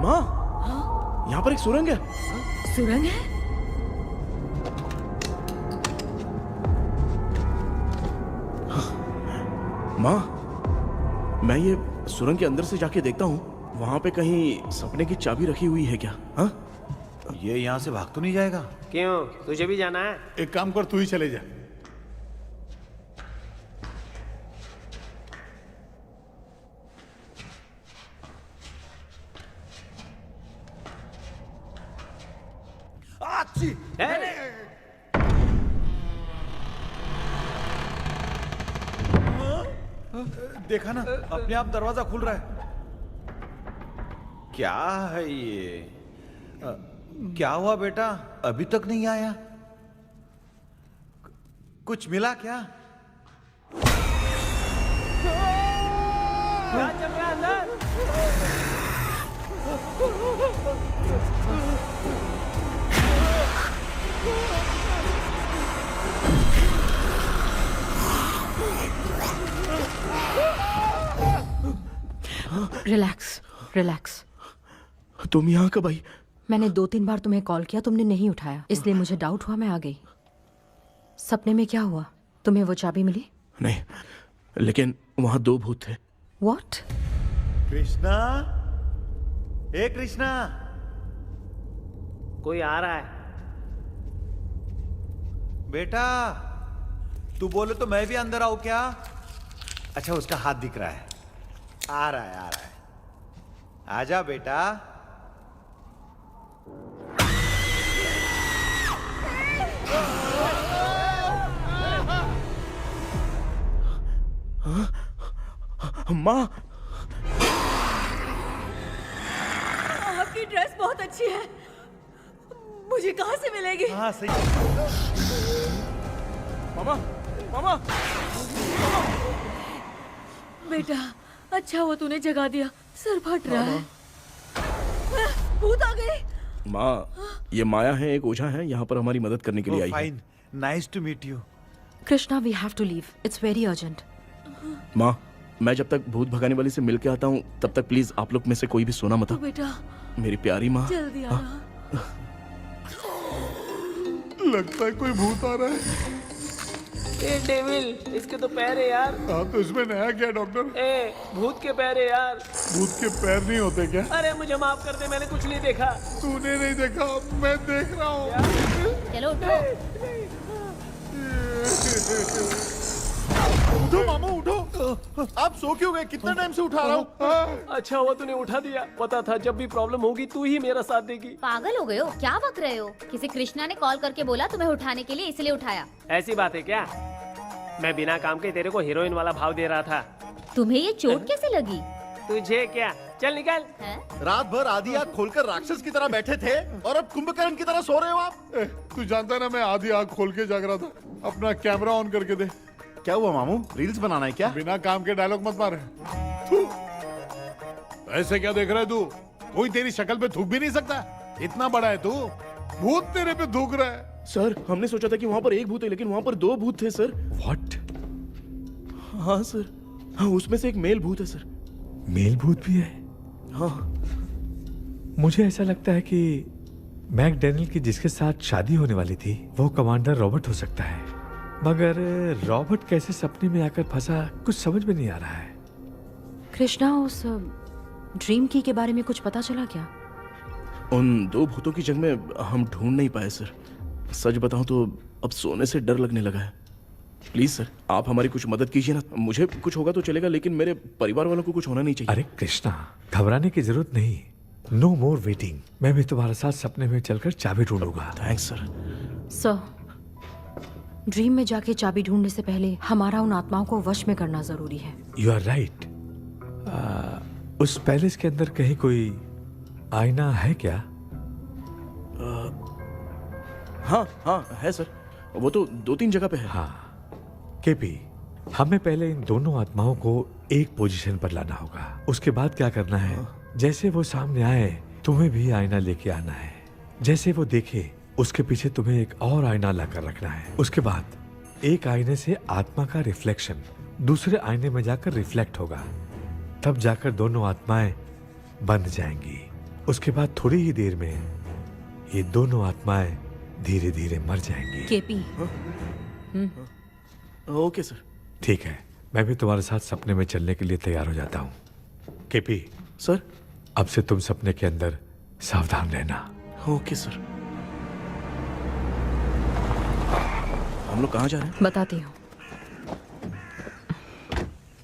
माँ, यहाँ पर एक सुरंग है। सुरंग है? माँ, मैं ये सुरंग के अंदर से जाके देखता हूँ, वहां पे कहीं सपने की चाबी रखी हुई है क्या? हाँ? ये यहाँ से भाग तो नहीं जाएगा? क्यों, तुझे भी जाना है? एक काम कर, तू ही चले जा। देखा ना, अपने आप दरवाजा खुल रहा है। क्या है ये? क्या हुआ बेटा, अभी तक नहीं आया? कुछ मिला क्या? क्या चल रहा है अंदर? Relax, relax. तुम यहाँ कब आई? मैंने 2-3 बार तुम्हें कॉल किया, तुमने नहीं उठाया, इसलिए मुझे डाउट हुआ, मैं आ गई। सपने में क्या हुआ? तुम्हें वो चाबी मिली? नहीं, लेकिन वहां 2 भूत थे। What? कृष्णा, ए कृष्णा, कोई आ रहा है। बेटा तू बोले तो मैं भी अंदर आऊं क्या? अच्छा, उसका हाथ दिख रहा है। आ रहा है, आ रहा है। आजा बेटा। माँ, आपकी ड्रेस बहुत अच्छी है, मुझे कहाँ से मिलेगी? हाँ सही। मामा, मामा। बेटा, अच्छा हुआ तूने जगा दिया, सर फट रहा है। भूत आ गई। माँ, ये माया है, एक ओझा है, यहाँ पर हमारी मदद करने के लिए आई है। Fine, nice to meet you. Krishna, we have to leave, it's very urgent. माँ, मैं जब तक भूत भगाने वाली से मिल के आता हूँ, तब तक प्लीज आप लोग में से कोई भी सोना मत। बेटा, मेरी प्यारी माँ। जल्दी आना। लगता है कोई भूत आ रहा है। ए डेविल, इसके तो पैर है यार। हाँ, तो इसमें नया क्या डॉक्टर? ए, भूत के पैर है यार। भूत के पैर नहीं होते क्या? अरे मुझे माफ कर दे, मैंने कुछ नहीं देखा। तूने नहीं देखा, मैं देख रहा हूँ। चलो उठो। उठो मामू, उठो। आप सो क्यों गए? कितना टाइम से उठा रहा हूँ। अच्छा हुआ तूने उठा दिया, पता था जब भी प्रॉब्लम होगी तू ही मेरा साथ देगी। पागल हो गए हो क्या? बक रहे हो? किसी कृष्णा ने कॉल करके बोला तुम्हें उठाने के लिए, इसलिए उठाया। ऐसी बात है क्या? मैं बिना काम के तेरे को हीरोइन वाला भाव दे रहा था। तुम्हें ये चोट कैसे लगी? तुझे क्या? चल निकल। रात भर आधी आँख खोलकर राक्षस की तरह बैठे थे और अब कुंभकर्ण की तरह सो रहे हो आप। तू जानता है ना, मैं आधी आँख खोल के जाग रहा था। अपना कैमरा ऑन करके दे। क्या हुआ मामू, रील्स बनाना है क्या? बिना काम के डायलॉग मत मार। ऐसे क्या देख रहा है तू? कोई तेरी शक्ल पे थूक भी नहीं सकता, इतना बड़ा है तू। भूत तेरे पे थूक रहा है। सर, हमने सोचा था कि वहाँ पर एक भूत है, लेकिन वहाँ पर 2 भूत थे सर। व्हाट? हाँ सर, हाँ, उसमें से एक मेल भूत है सर। मेल भूत भी है? हाँ। मुझे ऐसा लगता है कि मैकडैनियल की जिसके साथ शादी होने वाली थी वो कमांडर रॉबर्ट हो सकता है, मगर रॉबर्ट कैसे सपने में आकर फंसा, कुछ समझ में नहीं आ रहा है। कृष्णा, उस ड्रीम की के बारे में कुछ पता चला क्या? उन 2 भूतों की जंग में हम ढूंढ नहीं पाए सर। सच बताऊं तो अब सोने से डर लगने लगा है। प्लीज सर, आप हमारी कुछ मदद कीजिए ना। मुझे कुछ होगा तो चलेगा, लेकिन मेरे परिवार वालों को कुछ होना नहीं चाहिए। अरे कृष्णा, घबराने की जरूरत नहीं। No more waiting. मैं भी तुम्हारे साथ सपने में चलकर चाबी ढूंढूंगा। Thanks sir. सर, ड्रीम में जाके चाबी ढूंढने से पहले हमारा उन आत्माओं को वश में करना जरूरी है। You are right. उस पैलेस के अंदर कहीं कोई आईना है क्या? हाँ हाँ है सर, वो तो 2-3 जगह पे है। हाँ केपी, हमें पहले इन दोनों आत्माओं को एक पोजीशन पर लाना होगा। उसके बाद क्या करना है, जैसे वो सामने आए तुम्हें भी आईना लेके आना है। जैसे वो देखे उसके पीछे तुम्हें एक और आईना लाकर रखना है। उसके बाद एक आईने से आत्मा का रिफ्लेक्शन दूसरे आईने में जाकर रिफ्लेक्ट होगा, तब जाकर दोनों आत्माएं बंध जाएंगी। उसके बाद थोड़ी ही देर में ये दोनों आत्माएं धीरे धीरे मर जाएंगी। केपी। Okay sir. ठीक है, मैं भी तुम्हारे साथ सपने में चलने के लिए तैयार हो जाता हूँ। केपी। सर। अब से तुम सपने के अंदर सावधान रहना। Okay sir. हम लोग कहाँ जा रहे हैं? बताती हूँ।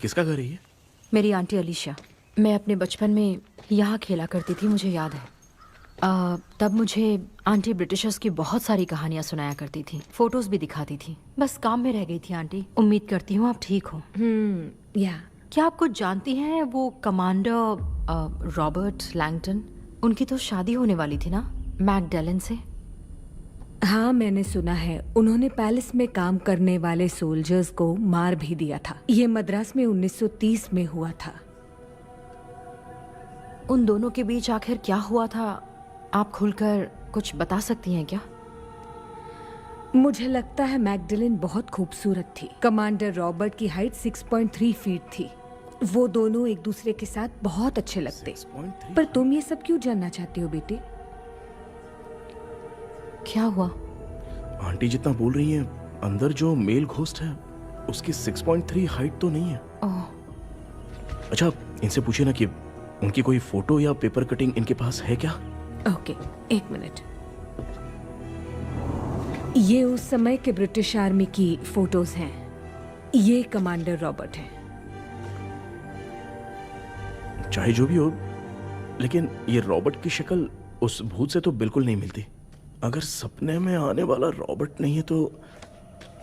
किसका घर है ये? मेरी आंटी अलीशा। मैं अपने बचपन में यहाँ खेला करती थी, मुझे याद है। तब मुझे आंटी ब्रिटिशर्स की बहुत सारी कहानियाँ सुनाया करती थी, फोटोज भी दिखाती थी। बस काम में रह गई थी आंटी। उम्मीद करती हूँ आप ठीक हो। या क्या आप कुछ जानती हैं वो कमांडर रॉबर्ट लैंगटन? उनकी तो शादी होने वाली थी ना मैकडलेन से। हाँ, मैंने सुना है उन्होंने पैलेस में काम करने वाले सोल्जर्स को मार भी दिया था। ये मद्रास में 1930 में हुआ था। उन दोनों के बीच आखिर क्या हुआ था, आप खुलकर कुछ बता सकती हैं क्या? मुझे लगता है मैकडलेन बहुत खूबसूरत थी। कमांडर रॉबर्ट की हाइट 6.3 फीट थी। वो दोनों एक दूसरे के साथ बहुत अच्छे लगते। पर तुम ये सब क्यों जानना चाहते हो बेटे? क्या हुआ? आंटी जितना बोल रही हैं, अंदर जो मेल घोस्ट है उसकी 6.3 हाइट तो नहीं है। ओह। अच्छा, इनसे पूछिए ना कि उनकी कोई फोटो या पेपर कटिंग इनके पास है क्या? ओके, एक मिनट। ये उस समय के ब्रिटिश आर्मी की फोटोज हैं। ये कमांडर रॉबर्ट हैं। चाहे जो भी हो, लेकिन ये रॉबर्ट की शक्ल उस भूत से तो बिल्कुल नहीं मिलती। अगर सपने में आने वाला रॉबर्ट नहीं है तो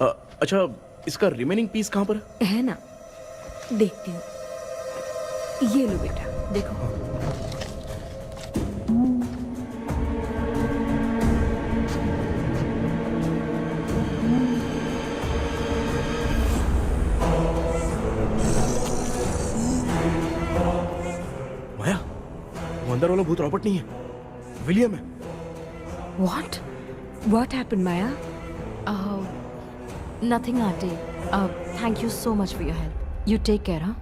अच्छा, इसका रिमेनिंग पीस कहाँ पर है ना? देखती हूँ। ये लो बेटा, देखो। माया, वो अंदर वाला भूत रॉबर्ट नहीं है, विलियम है। What? What happened, Maya? Nothing, auntie. Thank you so much for your help. You take care, huh?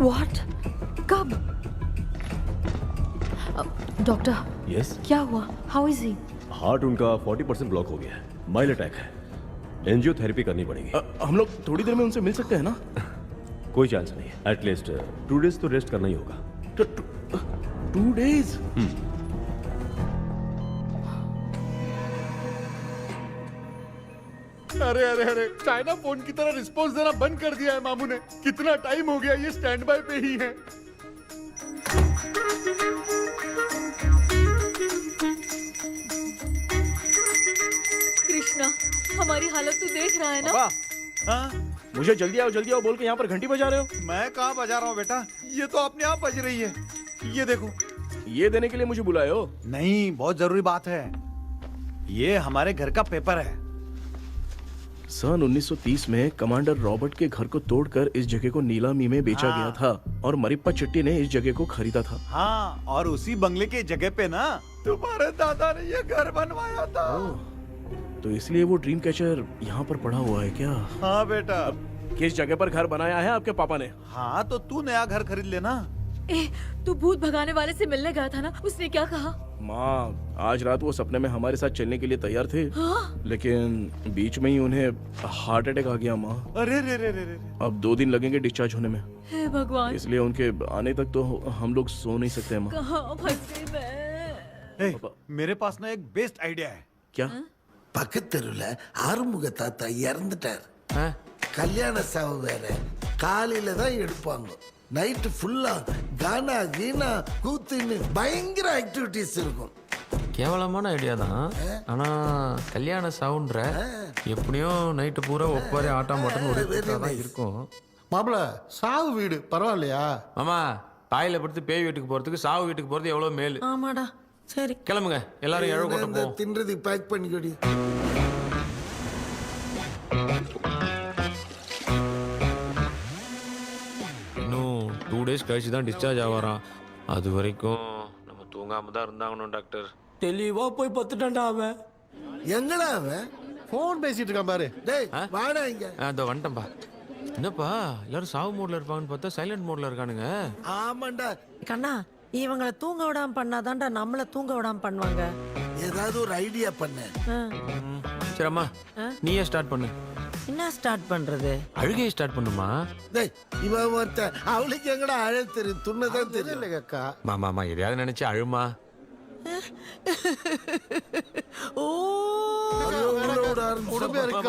What? कब? डॉक्टर। यस। क्या हुआ? How is he? हार्ट उनका 40% ब्लॉक हो गया है। माइल्ड अटैक है। एंजियोथेरेपी करनी पड़ेगी। हम लोग थोड़ी देर में उनसे मिल सकते हैं ना? कोई चांस नहीं है। एटलीस्ट 2 डेज तो रेस्ट करना ही होगा। 2 डेज? अरे अरे अरे, चाइना फोन की तरह रिस्पॉन्स देना बंद कर दिया है मामू ने। कितना टाइम हो गया ये स्टैंड बाय पे ही है। कृष्णा, हमारी हालत तू देख रहा है ना? हाँ? मुझे जल्दी आओ बोल के यहाँ पर घंटी बजा रहे हो। मैं कहाँ बजा रहा हूँ बेटा, ये तो अपने आप बज रही है। ये देखो। ये देने के लिए मुझे बुलाए हो? नहीं, बहुत जरूरी बात है। ये हमारे घर का पेपर है। सन 1930 में कमांडर रॉबर्ट के घर को तोड़कर इस जगह को नीलामी में बेचा गया था और मरिप्पा चिट्टी ने इस जगह को खरीदा था। हाँ, और उसी बंगले के जगह पे ना तुम्हारे दादा ने ये घर बनवाया था। तो इसलिए वो ड्रीम कैचर यहाँ पर पड़ा हुआ है क्या? हाँ बेटा। किस जगह पर घर बनाया है आपके पापा ने? हाँ, तो तू नया घर खरीद लेना। तू भूत भगाने वाले से मिलने गया था ना, उसने क्या कहा? माँ, आज रात वो सपने में हमारे साथ चलने के लिए तैयार थे। हाँ? लेकिन बीच में ही उन्हें हार्ट अटैक आ गया माँ। अरे रे रे रे रे। अब 2 दिन लगेंगे डिस्चार्ज होने में। हे भगवान। इसलिए उनके आने तक तो हम लोग सो नहीं सकते माँ। कहाँ फंसे मैं? मेरे पास ना एक बेस्ट आइडिया है। क्या? பக்கத்தெருவுல ஆறுமுக தாத்தா இறந்துட்டார். கல்யாண சாவு வேற. காலையில தான் எடுப்பாங்க. நைட் ஃபுல்லா கானா கீனா கூத்துன்னு பயங்கர ஆக்டிவிட்டிஸ் இருக்கும். கேவலமான ஐடியா தான். ஆனா கல்யாண சவுண்ட்ற எப்படியும் நைட்டு பூரா ஒப்பாரி ஆட்டம் போட்டோன்னு ஒரு தான் இருக்கும். மாப்பிள, சாவு வீடு பரவாயில்லையா? மாமா, பாயில படுத்து பேய் வீட்டுக்கு போறதுக்கு சாவு வீட்டுக்கு போறது எவ்வளவு மேல். ஆமாடா. சரி, கிளம்புங்க, எல்லாரும் எழவு கொண்டு போவோம். தின்றதுக்கு பேக் பண்ணிக்கடி. இன்னும் 2 days கழிச்சு தான் டிஸ்சார்ஜ் ஆவாராம். அது வரைக்கும் நம்ம தூங்காம தான் இருந்தாகணும் டாக்டர். தெளிவா போய் பத்துட்டான்டா அவன். எங்கடா அவன்? போன் பேசிட்டு இருக்கான் பாரு. டேய் வாடா இங்க. அதோ வந்துட்டேன்பா. என்னப்பா எல்லாரும் சாவு மோட்ல இருப்பாங்கன்னு பார்த்தா சைலண்ட் மோட்ல இருக்கானுங்க. ஆமாண்டா. கண்ணா இவங்கள தூங்க விடாம பண்ணாதான்டா நம்மள தூங்க விடாம பண்ணுவாங்க. ஏதாவது ஒரு ஐடியா பண்ணு. சரி அம்மா நீயே ஸ்டார்ட் பண்ணு. என்ன ஸ்டார்ட் பண்றது? அழுகையை ஸ்டார்ட் பண்ணுமா? டேய் இவன் ஒருத்தன் அவளுக்கு எங்கடா அழ தெரியும்? துண்ணதான் தெரியல அக்கா. மாமா எதையாவது நினைச்சு அழுமா. ஓ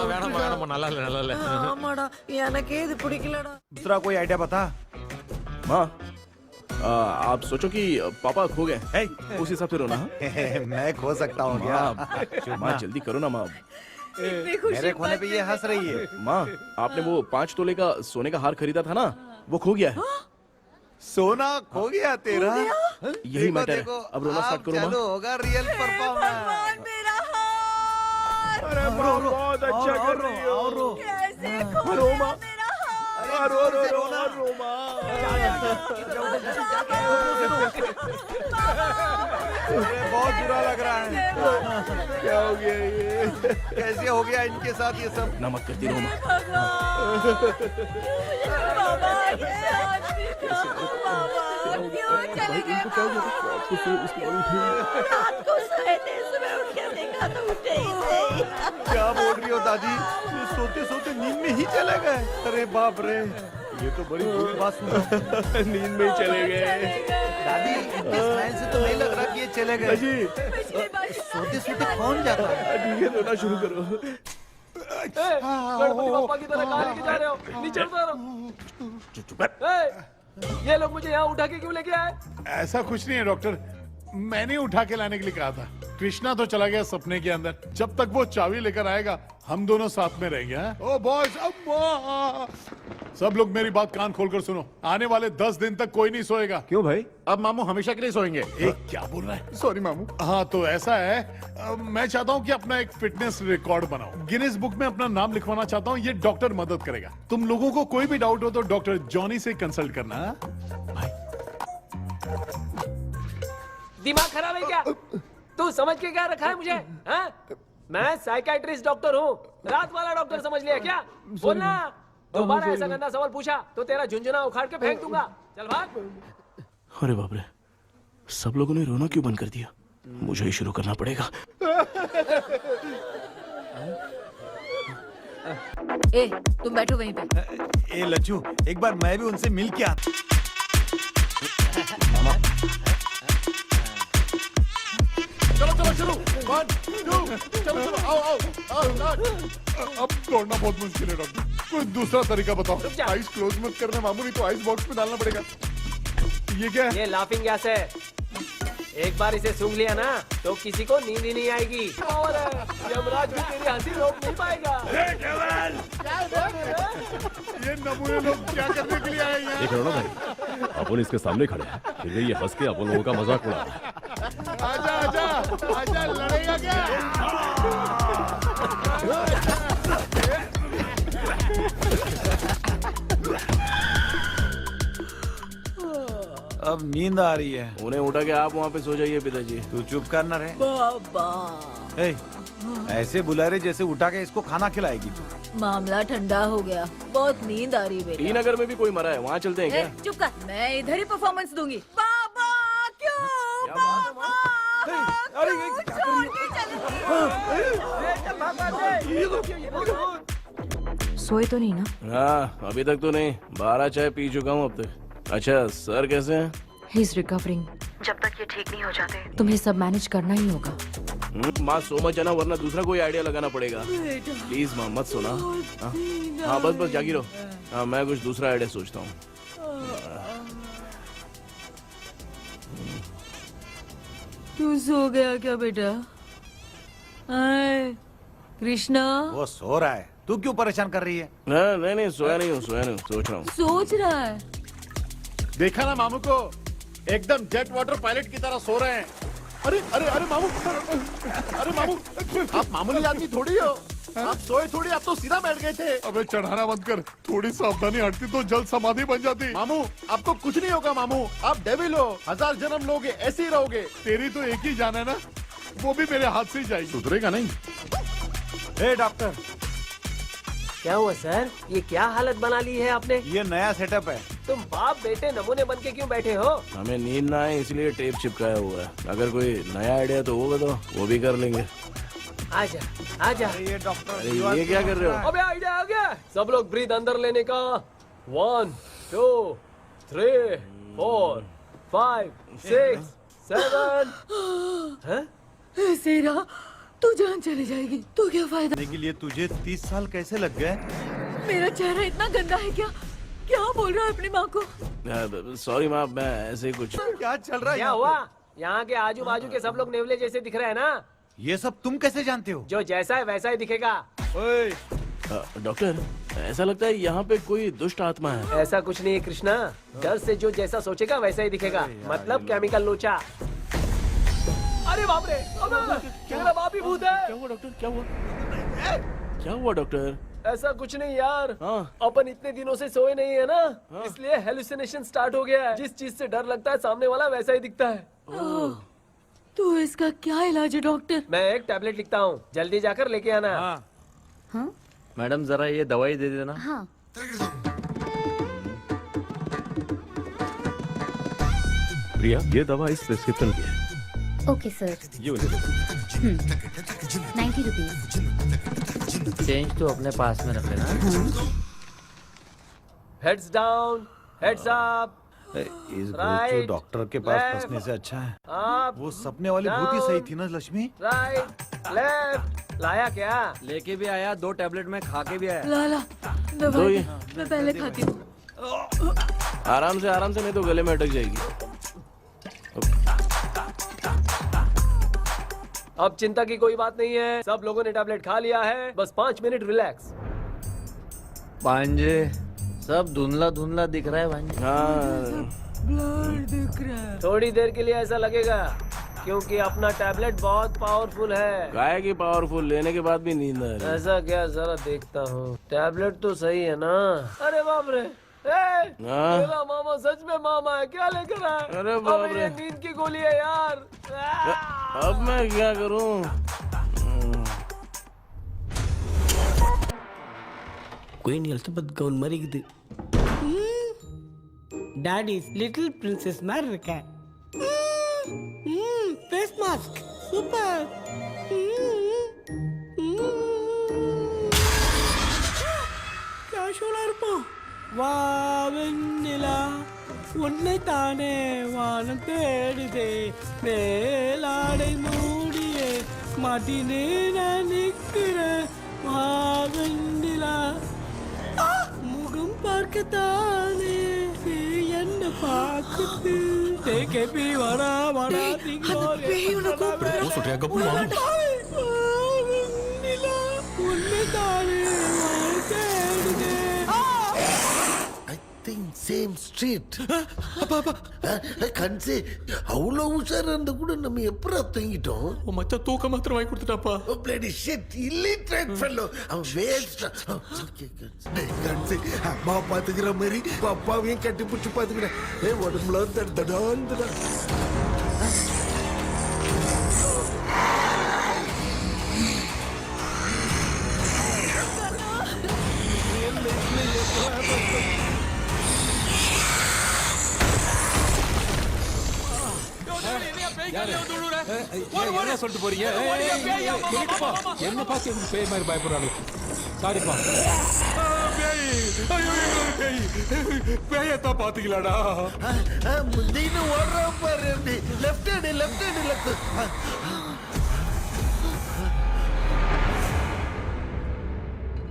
வேணாமா நல்லா இல்ல. ஆமாடா எனக்கே இது பிடிக்கலடா. दूसरा कोई आइडिया बता. माँ आप सोचो कि पापा खो गए, उस हिसाब से रोना. मैं खो सकता हूँ क्या? माँ जल्दी करो ना माँ. मेरे खोने पे ये हंस रही है. माँ आपने वो 5 तोले का सोने का हार खरीदा था ना, वो खो गया है. सोना खो गया तेरा? यही मैटर है. अब रोना स्टार्ट करो माँ. चालू होगा रियल परफॉर्मेंस. मेरा हार। अरे माँ बहुत अच्छा कर रही हो. कैसे रो माँ. रो माँ. बहुत बुरा लग रहा है. क्या हो गया ये? कैसे हो गया इनके साथ ये सब? नमक करती रहो माँ. बाबा ये आदमी का बाबा क्यों चले गए? रात को सोए थे, सुबह उठ के देखा तो उठे ही नहीं। क्या बोल रही हो दादी? ये सोते सोते नींद में ही चले गए? अरे बाप रे, ये तो बड़ी बुरी बात सुना. नींद में ही चले गए. दादी इनके स्माइल से तो नहीं लग रहा कि ये चले गए. सोते सोते कौन जाता है? ठीक है रोना शुरू करो. गणपति बप्पा की तरह कहाँ लेके जा रहे हो? नीचे उतारो. ये लोग मुझे यहाँ उठा के क्यों लेके आए? ऐसा कुछ नहीं है डॉक्टर, मैंने उठा के लाने के लिए कहा था. कृष्णा तो चला गया सपने के अंदर. जब तक वो चाबी लेकर आएगा हम दोनों साथ में रहेंगे. ओ बॉयज, सब लोग मेरी बात कान खोलकर सुनो. आने वाले 10 दिन तक कोई नहीं सोएगा. क्यों भाई? अब मामू हमेशा के लिए सोएंगे. क्या बोल रहा है? सॉरी मामू. हाँ तो ऐसा है, मैं चाहता हूँ कि अपना एक फिटनेस रिकॉर्ड बनाओ. गिनीज बुक में अपना नाम लिखवाना चाहता हूँ. ये डॉक्टर मदद करेगा. तुम लोगों को कोई भी डाउट हो तो डॉक्टर जॉनी से कंसल्ट करना. दिमाग खराब है क्या? तू समझ के क्या रखा है मुझे? हाँ? मैं साइकाइट्रिस्ट डॉक्टर हूँ. रात वाला डॉक्टर समझ लिया क्या? बोलना. दोबारा ऐसा गंदा सवाल पूछा तो तेरा झुंझुना उखाड़ के फेंक दूंगा. चल भाग. अरे बाप रे, सब लोगों ने रोना क्यों बंद कर दिया? मुझे ही शुरू करना पड़ेगा. ए तुम बैठो वहीं पे. ए लज्जू, एक बार मैं भी उनसे मिल के आता. चलो 1 2 चलो आओ. अब दौड़ना बहुत मुश्किल है डॉक्टर. कोई दूसरा तरीका बताओ. आइस क्लोज मत करना मामू, नहीं तो आइस बॉक्स में डालना पड़ेगा. ये क्या है? ये लाफिंग गैस है. एक बार इसे सूंघ लिया ना तो किसी को नींद ही नहीं आएगी. और यमराज भी तेरी हंसी रोक नहीं पाएगा. ये नमूने लोग क्या करने के लिए आए हैं? देख रहे हो ना भाई, अपन इसके सामने खड़े हैं, फिर भी ये हंस के अपन लोगों का मजाक उड़ा रहा है. आजा आजा आजा, लड़ेगा क्या? अब नींद आ रही है. उन्हें उठा के आप वहाँ पे सो जाइए पिताजी. तू चुप करना रे. बाबा ऐसे बुला रहे जैसे उठा के इसको खाना खिलाएगी. मामला ठंडा हो गया. बहुत नींद आ रही है. टी नगर में भी कोई मरा है, वहाँ चलते हैं क्या? चुप कर. मैं इधर ही परफॉर्मेंस दूंगी. बाबा क्यों? बाबा सोए तो नहीं ना? हाँ अभी तक तो नहीं. 12 चाय पी चुका हूँ अब तक. अच्छा सर कैसे हैं? He is recovering. जब तक ये ठीक नहीं हो जाते तुम्हें सब मैनेज करना ही होगा. माँ सो मत जाना वरना दूसरा कोई आइडिया लगाना पड़ेगा. प्लीज माँ मत सोना. हाँ बस जागी रहो. हाँ मैं कुछ दूसरा आइडिया सोचता हूँ. तू सो गया क्या बेटा? कृष्णा वो सो रहा है. तू क्यों परेशान कर रही है? नहीं सोया नहीं हूँ. सोच रहा हूँ. सोच रहा है. देखा ना मामू को, एकदम जेट वाटर पायलट की तरह सो रहे हैं. अरे अरे अरे मामू, अरे मामू, आप मामूली आदमी थोड़ी हो. आप सोए थोड़ी, आप तो सीधा बैठ गए थे। अबे चढ़ाना बंद कर, थोड़ी सावधानी हटती तो जल्द समाधि बन जाती। मामू आपको कुछ नहीं होगा मामू, आप डेविल हो, 1000 जन्म लोगे ऐसे ही रहोगे। तेरी तो एक ही जान है ना, वो भी मेरे हाथ से ही जाएगी। सुधरेगा नहीं। ए डॉक्टर, क्या हुआ सर? ये क्या हालत बना ली है आपने? ये नया सेटअप है। तुम बाप बेटे नमूने बन के क्यों बैठे हो? हमें नींद ना आए इसलिए टेप चिपकाया हुआ है। अगर कोई नया आइडिया तो होगा तो वो भी कर लेंगे। आजा आजा। ये डॉक्टर अरे ये क्या कर रहे हो? अबे आइडिया आ गया। सब लोग ब्रीथ अंदर लेने का। 1 2 3 4 5 6 7। सेरा तू जान चली जाएगी तो क्या फायदा? के लिए तुझे 30 साल कैसे लग गए? मेरा चेहरा इतना गंदा है क्या? क्या बोल रहा है अपनी माँ को? सॉरी माँ, मैं ऐसे ही कुछ। क्या चल रहा है? क्या हुआ? यहाँ के आजू बाजू के सब लोग नेवले जैसे दिख रहे हैं ना? ये सब तुम कैसे जानते हो? जो जैसा है वैसा ही दिखेगा। ओए, डॉक्टर, ऐसा लगता है यहाँ पे कोई दुष्ट आत्मा है। ऐसा कुछ नहीं है कृष्णा, डर से जो जैसा सोचेगा वैसा ही दिखेगा। मतलब केमिकल लोचा। अरे बाप रे, मेरा बाप ही भूत है। क्या हुआ डॉक्टर? क्या हुआ? क्या हुआ डॉक्टर? ऐसा कुछ नहीं यार। हाँ। अपन इतने दिनों से सोए नहीं है ना, इसलिए हेलुसिनेशन स्टार्ट हो गया है। जिस चीज से डर लगता है सामने वाला वैसा ही दिखता है। तो इसका क्या इलाज है डॉक्टर? मैं एक टैबलेट लिखता हूँ, जल्दी जाकर लेके आना। हाँ। मैडम जरा ये दवाई दे देना। हाँ। प्रिया, ये दवा इस प्रिस्क्रिप्शन की है। Okay sir. ये वाली दो। 90 रुपीज। चेंज तो अपने पास में रख लेना। Heads down, heads up. इस Right, डॉक्टर के पास left, फंसने से अच्छा है। अप, वो सपने वाली भूत ही सही थी ना लक्ष्मी? Right, left. लाया क्या? लेके भी आया, 2 टैबलेट में खा के भी आया। लाला दवाई मैं पहले खाती हूँ। आराम से नहीं तो गले में अटक जाएगी। अब चिंता की कोई बात नहीं है, सब लोगों ने टैबलेट खा लिया है। बस 5 मिनट रिलैक्स। भांजे, सब धुंधला धुंधला दिख रहा है भांजे। हाँ। ब्लड दिख रहा है। थोड़ी देर के लिए ऐसा लगेगा, क्योंकि अपना टैबलेट बहुत पावरफुल है। गाय की पावरफुल, लेने के बाद भी नींद आ रही है। ऐसा क्या? जरा देखता हूँ। टैबलेट तो सही है ना? अरे बाप रे, मेरा मामा सच में मामा है, क्या लेकर आया? अरे बाप अबे रे। ये नींद की गोली है यार। अब मैं क्या करूं? Queen Elizabeth கவுன் மாதிரி இருக்குது. டாடிஸ் லிட்டில் பிரின்சஸ் மாதிரி இருக்கேன். Face mask super. கேஷுவலா இருப்போம். வா வெண்ணிலா உன்னை தானே வானம் தேடுதே, மேலாடை மூடியே மாட்டினே நான் நிற்கிறேன். வா வெண்ணிலா முகம் பார்க்கத்தானே என்ன பார்க்குது. கேபி வரா வரா உன்னை தானே தேடுதே. Same street. கன்சே அவ்வளவு உஷாரா இருந்தா கூட நம்ம எப்பரா தூங்கிட்டோம்? மச்சா தூக்க மாத்திரம் வாங்கி கொடுத்துட்டாப்பா. Bloody shit, illiterate fellow. அவன் வேஸ்ட். கன்சே அம்மா பாத்துக்கிற மாதிரி அப்பாவையும் கட்டி பிடிச்சி பாத்துக்கிறேன். உடம்புல தடாந்தடா. என்ன சொல்லிட்டு போறீங்க? என்ன பார்த்து பேய் மாதிரி பயப்படுறாங்க. சாரிப்பா. பேயத்தான் பாத்தீங்களாடா? முந்தின ஓடுற பாரு. Left hand left hand left.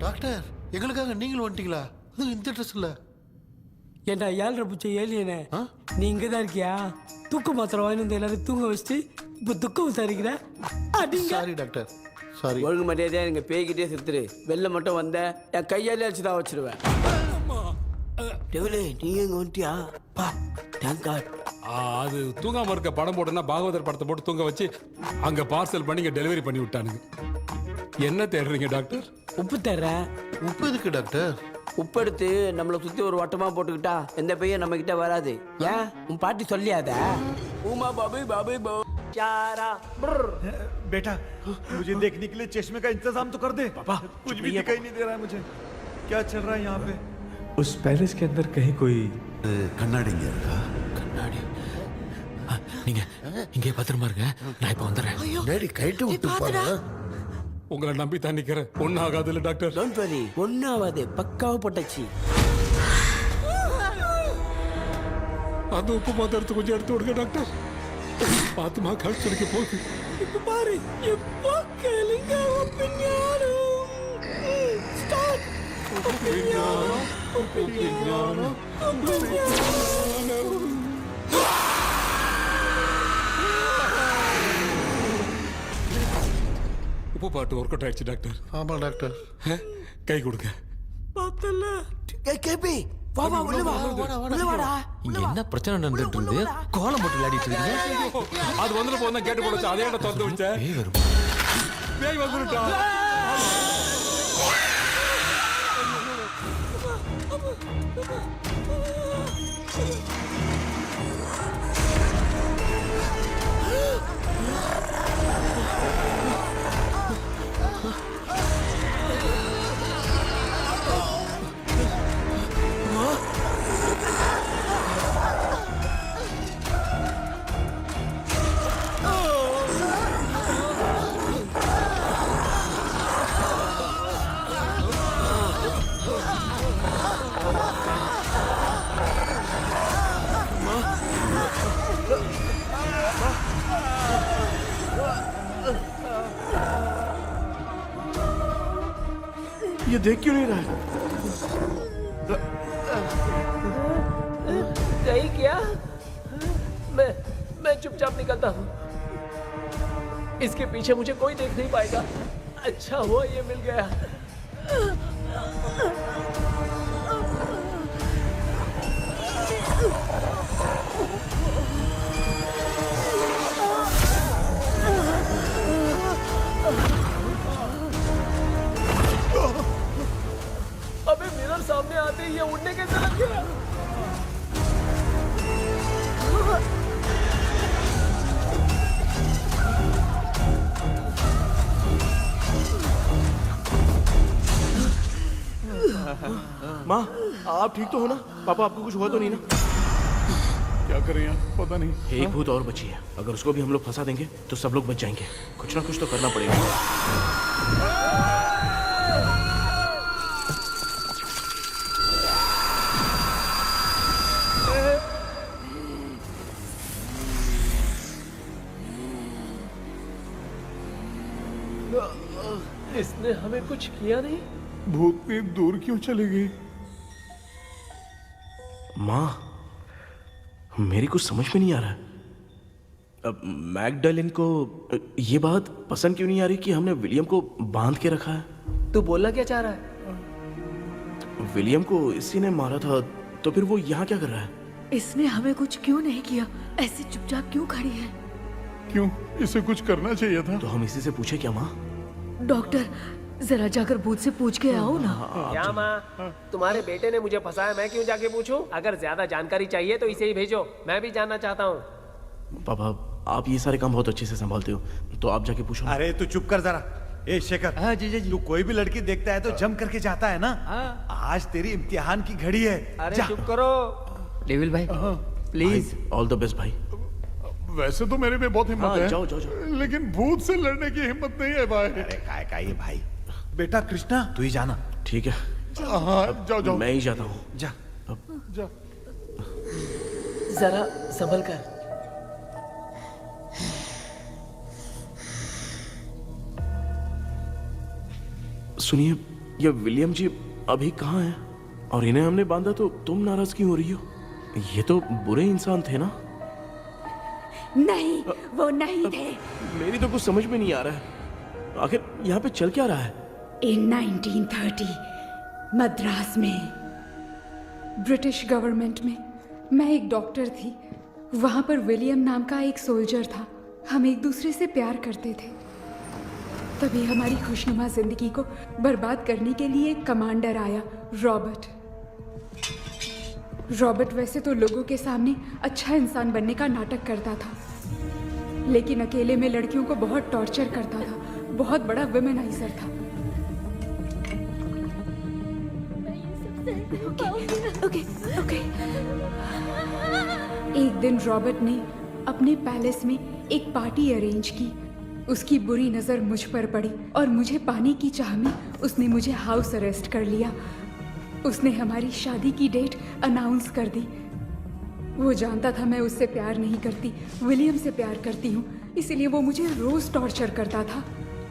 Doctor, எங்களுக்காக நீங்களும் வந்துட்டீங்களா? அது இந்த ட்ரெஸ் இல்ல. ஏண்டா 7:30 பூச்ச ஏலியனே, நீ இங்க தான் இருக்கியா? தூக்க மாத்திரை வாங்கி வந்து எல்லாரும் தூங்க வச்சுட்டு இப்ப துக்கம் விசாரிக்கிற. Sorry doctor, sorry. ஒழுங்கு மரியாதையா நீங்க பேய்கிட்டே செத்துரு. வெளில மட்டும் வந்த என் கையாலே அடிச்சுதான் வச்சிருவேன். டெவிலே, நீங்க இங்க வந்துட்டியா? பா, தேங்க் காட். அது தூங்காம இருக்க படம் போட்டுனா பாகவதர் படத்தை போட்டு தூங்க வச்சு அங்க பார்சல் பண்ணி இங்க டெலிவரி பண்ணி விட்டானுங்க. என்ன தேடுறீங்க டாக்டர்? உப்பு தர்றேன். உப்பு எதுக்கு டாக்டர்? உப்பு எடுத்து நம்மளை சுத்தி ஒரு வட்டமா போட்டுக்கிட்டா எந்த பையன் நம்ம கிட்ட வராது. ஏன் உன் பாட்டி சொல்லியாத? உமா பாபு பாபு போ चारा बेटा मुझे देखने के लिए चश्मे का इंतजाम तो कर दे। पापा कुछ भी दिखाई नहीं दे रहा है मुझे। क्या चल रहा है यहाँ पे? उस पैलेस के अंदर कहीं कोई கண்ணாடி இங்க இருக்கா? கண்ணாடி நீங்க இங்கே பத்திரமா இருங்க, நான் இப்ப வந்துடுறேன். டேடி கைட்டு விட்டு போறா. உங்களை நம்பி தான் நிக்கிறேன். ஒன்னும் ஆகாது இல்ல டாக்டர்? டோன்ட் வரி, ஒன்னும் ஆகாது, பக்காவா போட்டாச்சு. அந்த உப்பு மாத்திரத்தை கொஞ்சம் எடுத்து விடுங்க டாக்டர். பாத்துமா கழிச்சடிக்க போகுது. இப்ப பாரு எப்போ கேளுங்க ஒப்பிஞானம் ஸ்டார்ட். ஒப்பிஞானம் ஒப்பிஞானம் ஒப்பிஞானம். உப்பு பாட்டு ஒர்க் அவுட் ஆயிடுச்சு டாக்டர். ஆமா டாக்டர். கை கொடுங்க. பார்த்தல கேபி வா வா உள்ள வா உள்ள வாடா. இங்க என்ன பிரச்சனை நடந்துட்டு இருந்து கோலம் போட்டு விளையாடிட்டு இருக்கீங்க? அது வந்துல போனா கேட்டு போடுச்சு. அதே இடம் திறந்து வச்சேன். பேய் வருமா? பேய் வந்துட்டா. ये देख क्यों नहीं रहा है? नहीं क्या? मैं चुपचाप निकलता हूँ। इसके पीछे मुझे कोई देख नहीं पाएगा। अच्छा हुआ ये मिल गया। अबे मिरर सामने आते ही ये उड़ने कैसे लग गया? माँ आप ठीक तो हो ना? पापा आपको कुछ हुआ तो नहीं ना? क्या करें यार, पता नहीं। एक भूत और बची है, अगर उसको भी हम लोग फंसा देंगे तो सब लोग बच जाएंगे। कुछ ना कुछ तो करना पड़ेगा। इसने हमें कुछ किया नहीं। भूतनी दूर क्यों चली गई? माँ मेरी कुछ समझ में नहीं आ रहा है। अब मैगडालिन को ये बात पसंद क्यों नहीं आ रही कि हमने विलियम को बांध के रखा है? तू बोलना क्या चाह रहा है? विलियम को इसी ने मारा था, तो फिर वो यहाँ क्या कर रहा है? इसने हमें कुछ क्यों नहीं किया? ऐसे चुपचाप क्यों खड़ी है? क्यों, इसे कुछ करना चाहिए था। तो हम इसी से पूछे क्या माँ? डॉक्टर जरा जाकर भूत से पूछ के आओ ना। क्या माँ, तुम्हारे बेटे ने मुझे फंसाया, मैं क्यों जाके पूछूं? अगर ज्यादा जानकारी चाहिए तो इसे ही भेजो, मैं भी जानना चाहता हूँ। पापा आप ये सारे काम बहुत अच्छे से संभालते हो, तो आप जाके पूछो। अरे तू चुप कर जरा। ए शेखर, हाँ जी जी तू कोई भी लड़की देखता है तो जम करके जाता है ना। आज तेरी इम्तिहान की घड़ी है। अरे जा। चुप करो डेविल भाई, प्लीज। ऑल द बेस्ट भाई। वैसे तो मेरे में बहुत हिम्मत हाँ, है, जाओ, जाओ, जाओ। लेकिन भूत से लड़ने की हिम्मत नहीं है भाई। अरे काय का ये भाई। बेटा कृष्णा तू ही जाना। ठीक है। हाँ जाओ जाओ। मैं ही जाता हूँ। जा जा। जरा संभल कर। सुनिए, ये विलियम जी अभी कहाँ हैं? और इन्हें हमने बांधा तो तुम नाराज क्यों हो रही हो? ये तो बुरे इंसान थे ना? नहीं, वो नहीं थे। मेरी तो कुछ समझ में नहीं आ रहा है, आखिर यहाँ पे चल क्या रहा है? In 1930 मद्रास में ब्रिटिश गवर्नमेंट में मैं एक डॉक्टर थी। वहाँ पर विलियम नाम का एक सोल्जर था। हम एक दूसरे से प्यार करते थे। तभी हमारी खुशनुमा जिंदगी को बर्बाद करने के लिए एक कमांडर आया, रॉबर्ट। रॉबर्ट वैसे तो लोगों के सामने अच्छा इंसान बनने का नाटक करता था, लेकिन अकेले में लड़कियों को बहुत टॉर्चर करता था, बहुत बड़ा वुमेनाइजर था। ओके। एक दिन रॉबर्ट ने अपने पैलेस में एक पार्टी अरेंज की। उसकी बुरी नज़र मुझ पर पड़ी और मुझे पाने की चाह में उसने मुझे हाउस अरेस्ट कर लिया। उसने हमारी शादी की डेट अनाउंस कर दी। वो जानता था मैं उससे प्यार नहीं करती, विलियम से प्यार करती हूँ, इसीलिए वो मुझे रोज़ टॉर्चर करता था।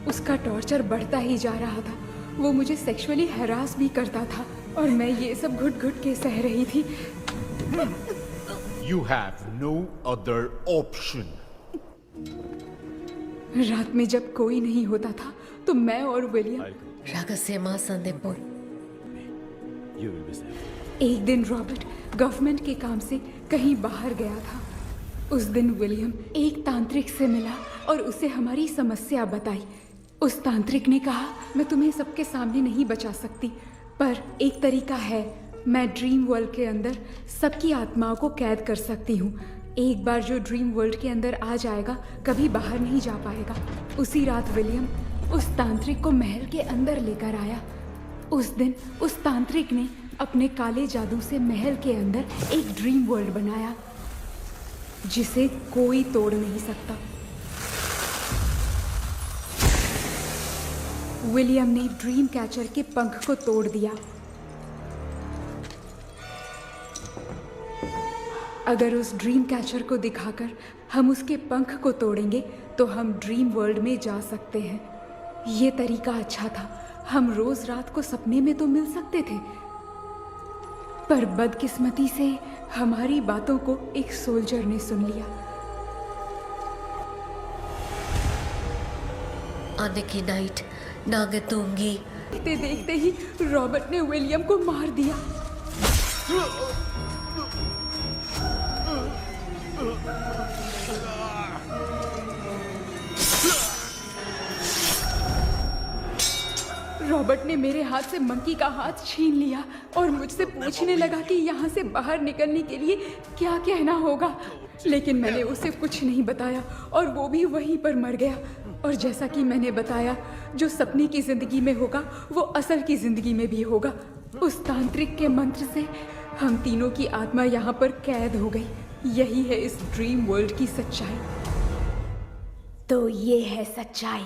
उसका टॉर्चर बढ़ता ही जा रहा था। वो मुझे सेक्सुअली हैरास भी करता था और मैं ये सब घुट घुट के सह रही थी। You have no other option. रात में जब कोई नहीं होता था तो मैं और विलियम रहस्यमा संदेपुर। एक दिन रॉबर्ट गवर्नमेंट के काम से कहीं बाहर गया था। उस दिन विलियम एक तांत्रिक से मिला और उसे हमारी समस्या बताई। उस तांत्रिक ने कहा, मैं तुम्हें सबके सामने नहीं बचा सकती, पर एक तरीका है। मैं ड्रीम वर्ल्ड के अंदर सबकी आत्माओं को कैद कर सकती हूँ। एक बार जो ड्रीम वर्ल्ड के अंदर आ जाएगा कभी बाहर नहीं जा पाएगा। उसी रात विलियम उस तांत्रिक को महल के अंदर लेकर आया। उस दिन उस तांत्रिक ने अपने काले जादू से महल के अंदर एक ड्रीम वर्ल्ड बनाया जिसे कोई तोड़ नहीं सकता। विलियम ने ड्रीम कैचर के पंख को तोड़ दिया। अगर उस ड्रीम कैचर को दिखाकर हम उसके पंख को तोड़ेंगे तो हम ड्रीम वर्ल्ड में जा सकते हैं। ये तरीका अच्छा था, हम रोज रात को सपने में तो मिल सकते थे, पर बदकिस्मती से हमारी बातों को एक सोल्जर ने सुन लिया। अनेकी नाइट नागे तूंगी। देखते देखते ही रॉबर्ट ने विलियम को मार दिया। रॉबर्ट ने मेरे हाथ से मंकी का हाथ छीन लिया और मुझसे पूछने लगा कि यहाँ से बाहर निकलने के लिए क्या कहना होगा, लेकिन मैंने उसे कुछ नहीं बताया और वो भी वहीं पर मर गया। और जैसा कि मैंने बताया, जो सपने की जिंदगी में होगा वो असल की जिंदगी में भी होगा। उस तांत्रिक के मंत्र से हम तीनों की आत्मा यहाँ पर कैद हो गई। यही है इस ड्रीम वर्ल्ड की सच्चाई। तो ये है सच्चाई।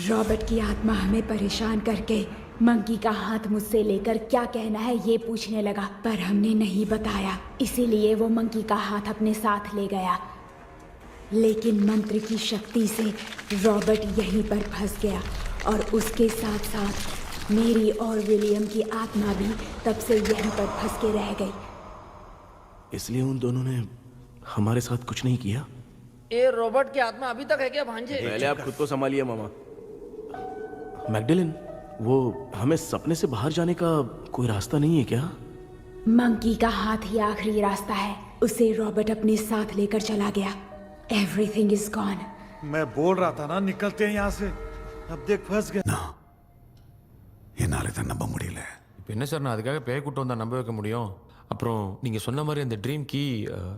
रॉबर्ट की आत्मा हमें परेशान करके मंकी का हाथ मुझसे लेकर क्या कहना है ये पूछने लगा, पर हमने नहीं बताया, इसीलिए वो मंकी का हाथ अपने साथ ले गया। लेकिन मंत्र की शक्ति से रॉबर्ट यहीं पर फंस गया और उसके साथ साथ मेरी और विलियम की आत्मा भी तब से यहीं पर फंस के रह गई। इसलिए उन दोनों ने हमारे साथ कुछ नहीं किया। ये रॉबर्ट की आत्मा अभी तक है क्या भांजे? पहले आप खुद को संभालिए मामा। मैगडेलिन, वो हमें सपने से बाहर जाने का कोई रास्ता नहीं है क्या? मंकी का हाथ ही आखिरी रास्ता है। उसे रॉबर्ट अपने साथ लेकर चला गया। Everything is gone. मैं बोल रहा था ना, निकलते हैं यहाँ से। अब देख फंस गए ना। என்னால தான் நம்ப முடியல. இப்போ என்ன சார், நான் அதுக்காக பேய் கூட்டம் வந்தால் நம்ப வைக்க முடியும்? அப்புறம் நீங்கள் சொன்ன மாதிரி அந்த ட்ரீம் கீ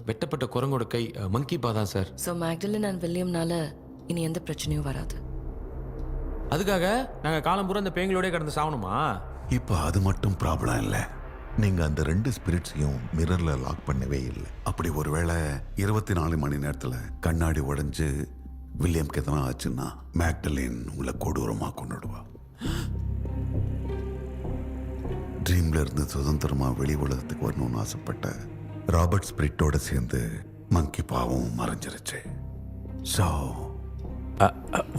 வெட்டப்பட்ட குரங்கோட கை மங்கி பா தான் சார். ஸோ மேக்டலின் அண்ட் வில்லியம்னால இனி எந்த பிரச்சனையும் வராது. அதுக்காக நாங்கள் காலம்பூரா அந்த பேய்களோடய கடந்து சாகணுமா? இப்போ அது மட்டும் ப்ராப்ளம் இல்லை. நீங்க அந்த ரெண்டு ஸ்பிரிட்ஸையும் மிரர்ல லாக் பண்ணவே இல்லை. அப்படி ஒருவேளை 24 மணி நேரத்துல கண்ணாடி உடைஞ்சு வில்லியம்க்கு எதனா ஆச்சுன்னா மேக்டலின் உங்களை கொடூரமா கொண்டுடுவா. ட்ரீம்ல இருந்து சுதந்திரமா வெளி உலகத்துக்கு வரணும்னு ஆசைப்பட்ட ராபர்ட் ஸ்பிரிட்டோட சேர்ந்து மங்கி பாவம் மறைஞ்சிருச்சு. So,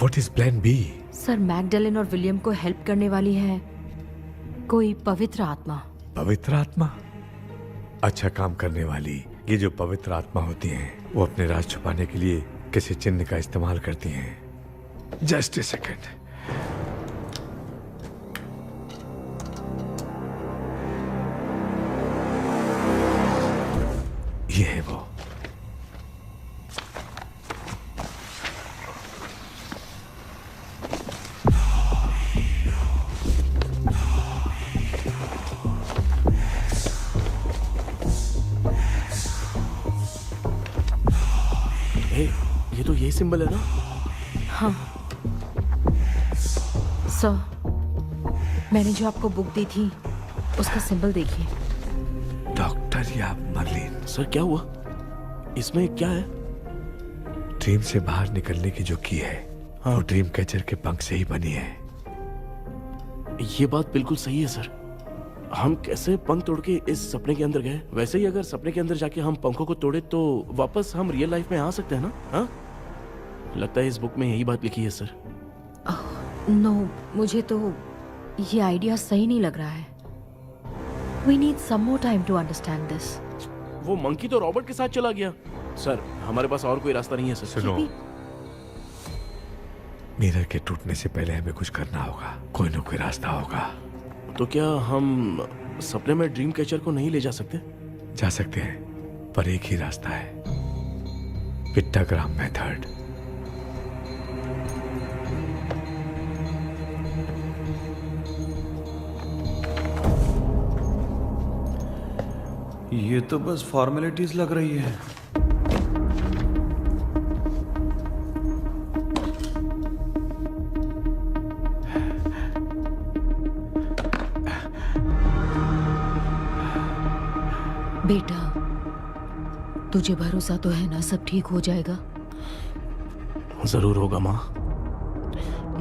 what is plan B? Sir, Magdalene और विलियम को हेल्प करने वाली है कोई पवित्र आत्मा। पवित्र आत्मा? अच्छा काम करने वाली ये जो पवित्र आत्मा होती हैं वो अपने राज छुपाने के लिए किसी चिन्ह का इस्तेमाल करती हैं। Just a second. ये है वो। यही सिंबल है ना? हाँ सर, मैंने जो आपको बुक दी थी उसका सिंबल देखिए। डॉक्टर या मर्लिन। सर क्या हुआ? इसमें क्या है? ड्रीम से बाहर निकलने की जो की है, हाँ, वो ड्रीम कैचर के पंख से ही बनी है। ये बात बिल्कुल सही है सर। हम कैसे पंख तोड़ के इस सपने के अंदर गए? वैसे ही अगर सपने के अंदर जाके हम पंखों को तोड़े तो वापस हम रियल लाइफ में आ सकते हैं ना? हाँ, लगता है इस बुक में यही बात लिखी है सर। नो, मुझे तो ये आइडिया सही नहीं लग रहा है। We need some more time to understand this. वो मंकी तो रॉबर्ट के साथ चला गया। सर, हमारे पास और कोई रास्ता नहीं है सर। सुनो, मिरर के टूटने से पहले हमें कुछ करना होगा। कोई ना कोई रास्ता होगा। तो क्या हम सपने में ड्रीम कैचर को नहीं ले जा सकते? जा सकते हैं, पर एक ही रास्ता है, पिट्टाग्राम मेथड। ये तो बस फॉर्मेलिटीज लग रही है। बेटा, तुझे भरोसा तो है ना सब ठीक हो जाएगा? जरूर होगा माँ।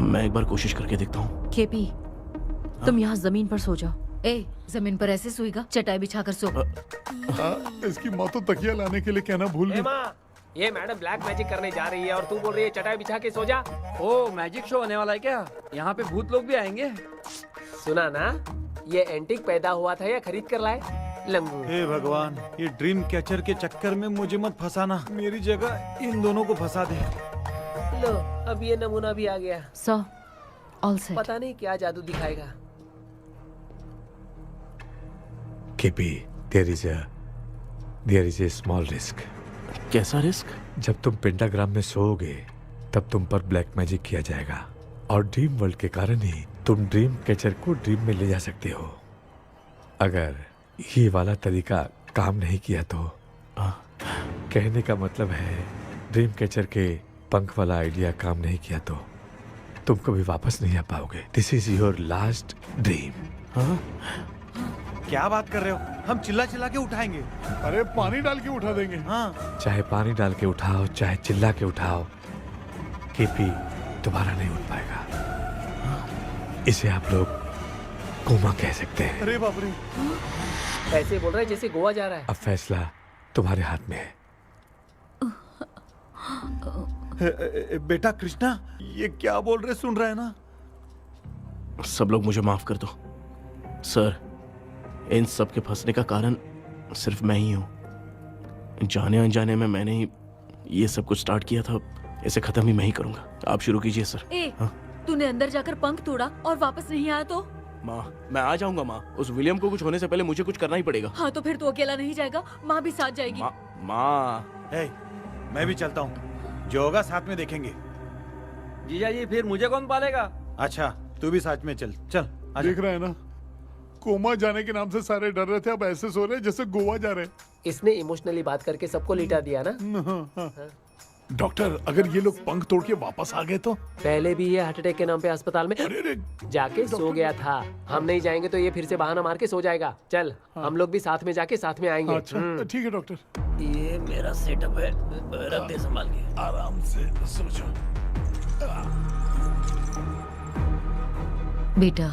मैं एक बार कोशिश करके देखता हूँ। केपी, तुम यहाँ जमीन पर सो जाओ। ए, जमीन पर ऐसे सोएगा? चटाई बिछाकर सो। इसकी माँ तो तकिया लाने के लिए कहना भूल गई। ये मैडम ब्लैक मैजिक करने जा रही है और तू बोल रही है चटाई बिछा के सो जा। ओ, मैजिक शो होने वाला है क्या? यहाँ पे भूत लोग भी आएंगे? सुना ना, ये एंटीक पैदा हुआ था या खरीद कर लाए? लंगू। हे भगवान, ये ड्रीम कैचर के चक्कर में मुझे मत फंसाना। मेरी जगह इन दोनों को फंसा दे। लो, अब ये नमूना भी आ गया। Sir, all set. पता नहीं क्या जादू दिखाएगा। KP, there is a small risk। कैसा रिस्क? जब तुम पेंटाग्राम में सोओगे तब तुम पर ब्लैक मैजिक किया जाएगा और ड्रीम वर्ल्ड के कारण ही तुम ड्रीम कैचर को ड्रीम में ले जा सकते हो। अगर ये वाला तरीका काम नहीं किया तो कहने का मतलब है, ड्रीम कैचर के पंख वाला आइडिया काम नहीं किया तो तुम कभी वापस नहीं आ पाओगे। This is your last dream. क्या बात कर रहे हो? हम चिल्ला चिल्ला के उठाएंगे। अरे पानी डाल के उठा देंगे। हाँ, चाहे पानी डाल के उठाओ, चाहे चिल्ला के उठाओ, केपी दोबारा नहीं उठ पाएगा। इसे आप लोग कोमा कह सकते हैं। अरे बाप रे, ऐसे बोल रहा है जैसे गोवा जा रहा है। अब फैसला तुम्हारे हाथ में है। बेटा कृष्णा, ये क्या बोल रहे, सुन रहा है ना? सब लोग मुझे माफ कर दो सर। इन सब के फंसने का कारण सिर्फ मैं ही हूँ। जाने अनजाने में मैंने ही ये सब कुछ स्टार्ट किया था। इसे खत्म ही मैं ही करूंगा। आप शुरू कीजिए सर। तूने अंदर जाकर पंख तोड़ा और वापस नहीं आया तो? माँ, मैं आ जाऊंगा माँ। उस विलियम को कुछ होने से पहले मुझे कुछ करना ही पड़ेगा। हाँ, तो फिर तू अकेला नहीं जाएगा, माँ भी साथ जाएगी। माँ, मैं भी चलता हूँ, जो होगा साथ में देखेंगे। जीजा जी, फिर मुझे कौन पालेगा? अच्छा, तू भी साथ में चल। चल, देख रहा है ना, कोमा जाने के नाम से सारे डर रहे थे, अब ऐसे सो रहे जैसे गोवा जा रहे। इसने इमोशनली बात करके सबको लिटा दिया ना। डॉक्टर, अगर ये लोग पंख तोड़ के वापस आ गए तो? पहले भी ये हार्ट अटैक के नाम पे अस्पताल में जाके सो गया था। हम नहीं जाएंगे तो ये फिर से बहाना मार के सो जाएगा। चल, हम लोग भी साथ में जाके साथ में आएंगे। अच्छा, ठीक है डॉक्टर। ये मेरा सेटअप है, रख दे संभाल के। आराम से सो जाओ। बेटा,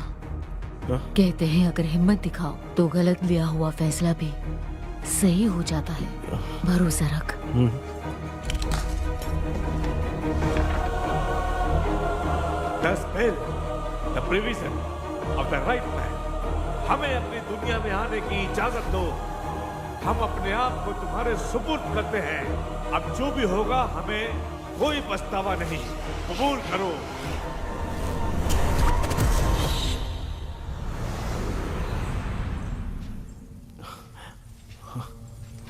कहते हैं अगर हिम्मत दिखाओ तो गलत लिया हुआ फैसला भी सही हो जाता है। भरोसा रख। The spell, the provision of the right man। हमें अपनी दुनिया में आने की इजाजत दो। हम अपने आप को तुम्हारे सुपुर्द करते हैं। अब जो भी होगा हमें कोई पछतावा नहीं। कबूल करो।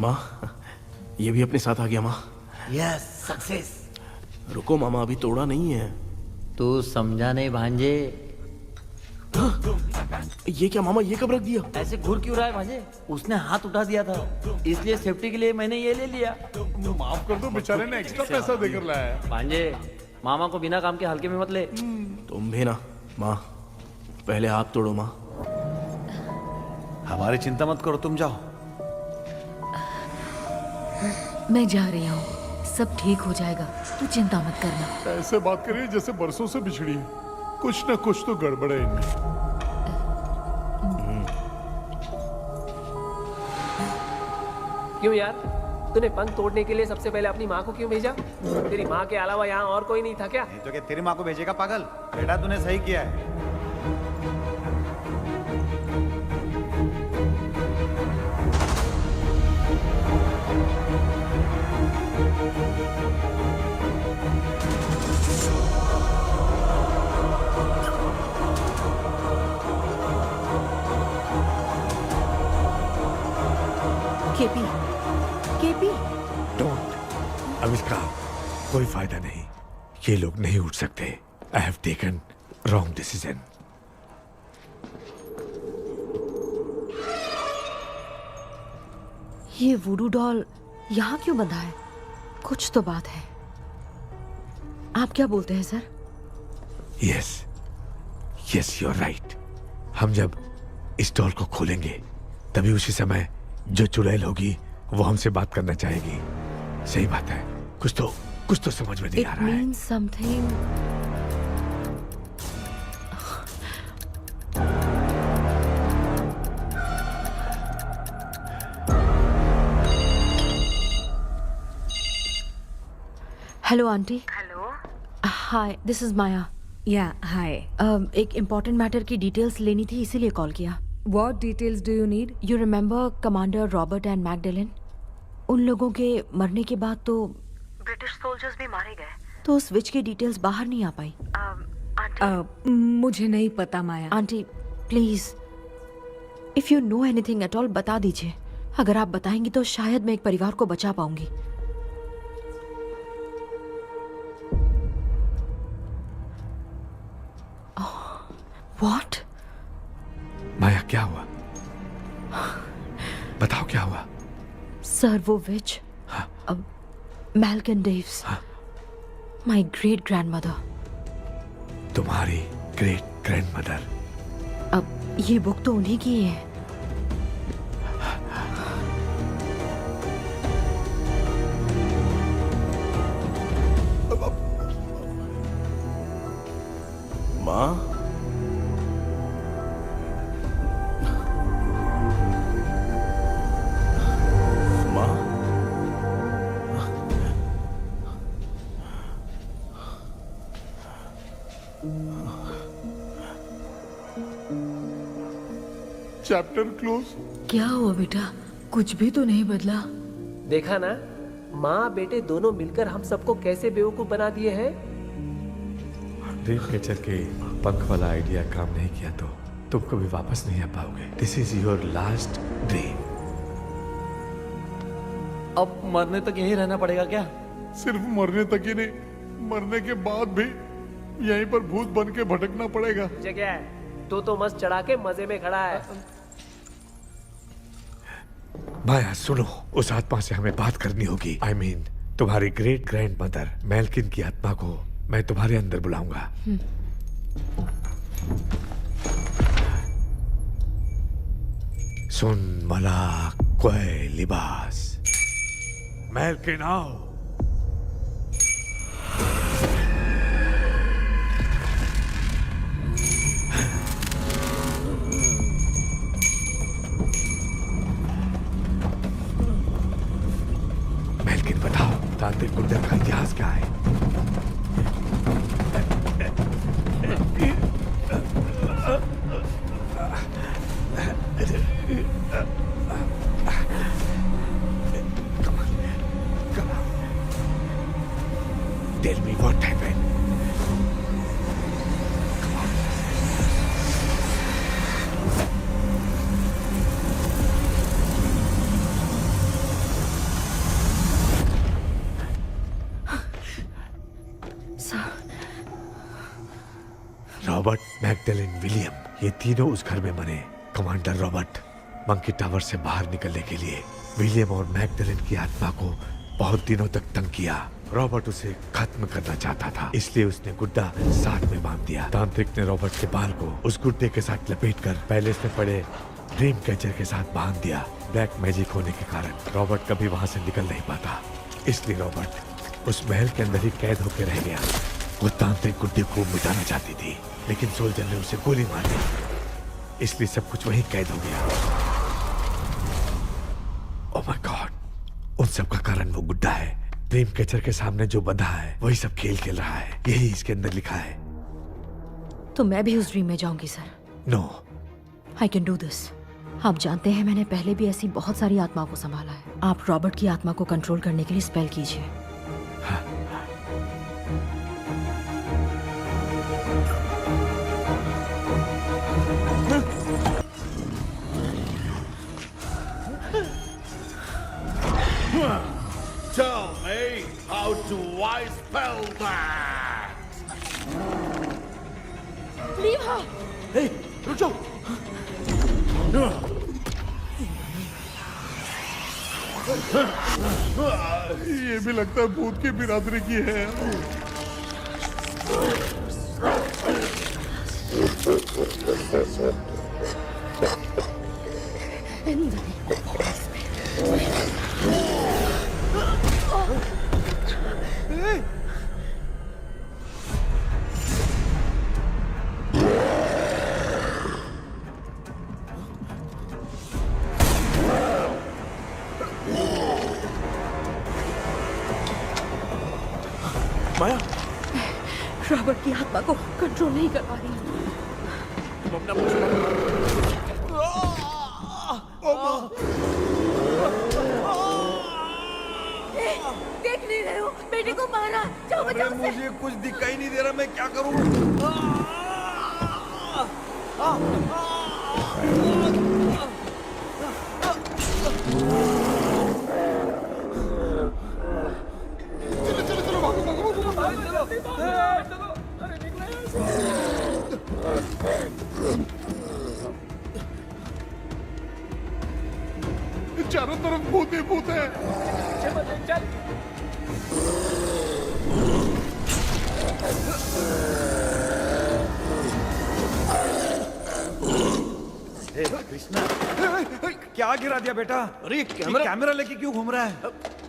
माँ, ये भी अपने साथ आ गया माँ। Yes, success. रुको मामा, अभी तोड़ा नहीं है। तू समझा नहीं भांजे। ये क्या मामा, ये कब रख दिया? ऐसे घूर क्यों रहा है भांजे? उसने हाथ उठा दिया था, इसलिए सेफ्टी के लिए मैंने ये ले लिया। माफ कर दो, बेचारे ने एक्स्ट्रा पैसा देकर लाया है। भांजे, मामा को बिना काम के हल्के में मत ले। तुम भी ना माँ, पहले हाथ तोड़ो माँ। हमारी चिंता मत करो, तुम जाओ। मैं जा रही हूँ, सब ठीक हो जाएगा, तू चिंता मत करना। ऐसे बात करिए जैसे बरसों से बिछड़ी है। कुछ न कुछ तो गड़बड़ है इनमें। क्यों यार, तूने पंख तोड़ने के लिए सबसे पहले अपनी माँ को क्यों भेजा? तेरी माँ के अलावा यहाँ और कोई नहीं था क्या? नहीं तो क्या तेरी माँ को भेजेगा पागल? बेटा तूने सही किया है। KP, KP, don't. अब इसका कोई फायदा नहीं, ये लोग नहीं उठ सकते। I have taken wrong decision. ये वुडू डॉल यहाँ क्यों बंधा है? कुछ तो बात है। आप क्या बोलते हैं sir? Yes, yes, you are right. हम जब इस डॉल को खोलेंगे तभी उसी समय जो चुड़ैल होगी वो हमसे बात करना चाहेगी। सही बात है, कुछ तो समझ में नहीं आ रहा है। It means something. Hello aunty. Hello. Hi, this is Maya. या हाय। एक इम्पोर्टेंट मैटर की डिटेल्स लेनी थी, इसीलिए कॉल किया। What details do you need? You remember commander Robert and Magdalene? उन लोगों के मरने के बाद तो ब्रिटिश सोल्जर्स भी मारे गए। तो स्विच की डिटेल्स बाहर नहीं आ पाई। मुझे नहीं पता Maya. Aunty please, if you know anything at all बता दीजिए। अगर आप बताएंगी तो शायद मैं एक परिवार को बचा पाऊंगी। व्हाट? माया, क्या हुआ? बताओ क्या हुआ? सर वो विच, मैल्कन डेव्स, माय ग्रेट ग्रैंडमदर। तुम्हारी ग्रेट ग्रैंडमदर? अब ये बुक तो उन्हीं की है। माँ, चैप्टर क्लोज। क्या हुआ बेटा? कुछ भी तो नहीं बदला। देखा ना, माँ बेटे दोनों मिलकर हम सबको कैसे बेवकूफ बना दिए हैं। ड्रीम कैचर के पंख वाला आइडिया काम नहीं किया तो तुम कभी वापस नहीं आ पाओगे। This is your last dream. अब मरने तक यहीं रहना पड़ेगा क्या? सिर्फ मरने तक ही नहीं, मरने के बाद भी यहीं पर भूत बन के भटकना पड़ेगा। जगह है तो मस्त चढ़ा के मजे में खड़ा है। माया सुनो, उस आत्मा से हमें बात करनी होगी। I mean, तुम्हारी ग्रेट ग्रैंड मदर मैल्किन की आत्मा को मैं तुम्हारे अंदर बुलाऊंगा। सुन मला कोई लिबास, मैल्किन आओ। मैल्किन बताओ, तांत्रिक गुंडर का इतिहास क्या है? Tell me what happened. Robert, Magdalene, William, ये तीनों उस घर में मरे। कमांडर रॉबर्ट मंकी टावर से बाहर निकलने के लिए विलियम और मैगडेलिन की आत्मा को बहुत दिनों तक तंग किया। रॉबर्ट उसे खत्म करना चाहता था, इसलिए उसने गुड्डा साथ में बांध दिया। तांत्रिक ने रॉबर्ट के बाल को उस गुड्डे के साथ लपेटकर पैलेस में पड़े ड्रीम कैचर के साथ बांध दिया। ब्लैक मैजिक होने के कारण रॉबर्ट कभी वहां से निकल नहीं पाता, इसलिए रॉबर्ट उस महल के अंदर ही कैद होकर रह गया। वो तांत्रिक गुड्डे को मिटाना चाहती थी, लेकिन सोल्जर ने उसे गोली मार दी, इसलिए सब कुछ वहीं कैद हो गया। ओह माय गॉड, उन सब का कारण वो गुड्डा है। ड्रीम कैचर के सामने जो बंधा है वही सब खेल खेल रहा है, यही इसके अंदर लिखा है। तो मैं भी उस ड्रीम में जाऊंगी sir? No, I can do this. आप जानते हैं मैंने पहले भी ऐसी बहुत सारी आत्माओं को संभाला है। आप रॉबर्ट की आत्मा को कंट्रोल करने के लिए स्पेल कीजिए। Tell me, how do I spell that? Leave her! Hey, रुक जाओ। ये भी लगता है भूत की बिरादरी की है। माया, रॉबर्ट की आत्मा को कंट्रोल नहीं कर पा रही हूँ। तुम अपना देख नहीं रहे हो? बेटे को मारा, जाओ बचाओ उसे। मुझे कुछ दिखाई नहीं दे रहा, मैं क्या करूं? चारों तरफ भूत ही भूत है। कृष्णा, क्या गिरा दिया बेटा? अरे कैमरा लेके क्यों घूम रहा है?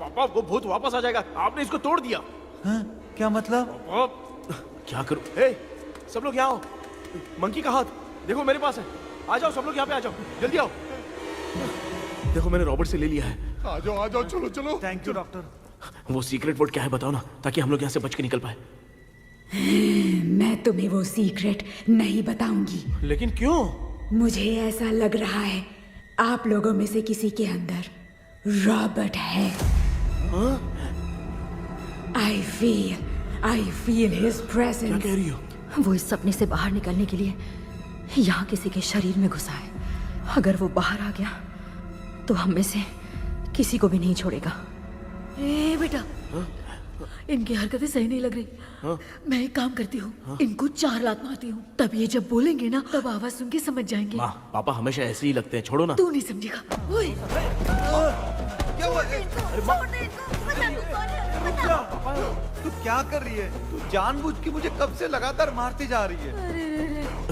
पापा, वो भूत वापस आ जाएगा। आपने इसको तोड़ दिया। हाँ? क्या मतलब? क्या करूं? ए, सब लोग यहाँ आओ। मंकी का हाथ देखो मेरे पास है। आ जाओ सब लोग, यहाँ पे आ जाओ, जल्दी आओ। देखो मैंने रॉबर्ट से ले लिया है। आ जाओ, चलो चलो। Thank you doctor. वो सीक्रेट वर्ड क्या है बताओ ना, ताकि हम लोग यहाँ से बच के निकल पाए। मैं तुम्हें वो सीक्रेट नहीं बताऊंगी। लेकिन क्यों? मुझे ऐसा लग रहा है आप लोगों में से किसी के अंदर रॉबर्ट है। I feel his presence. क्या कह रही हो? वो इस सपने से बाहर निकलने के लिए यहाँ किसी के शरीर में घुसा है। अगर वो बाहर आ गया तो हम में से किसी को भी नहीं छोड़ेगा। ए बेटा, इनकी हरकतें सही नहीं लग रही। मैं एक काम करती हूँ, इनको 4 लात मारती हूँ, तब ये जब बोलेंगे ना तब आवाज सुन के समझ जाएंगे। पापा हमेशा ऐसे ही लगते हैं, छोड़ो ना। तू नहीं समझेगा। ओए, क्या हुआ? तू क्या कर रही है? तू जानबूझ के मुझे कब से लगातार मारती जा रही है। अरे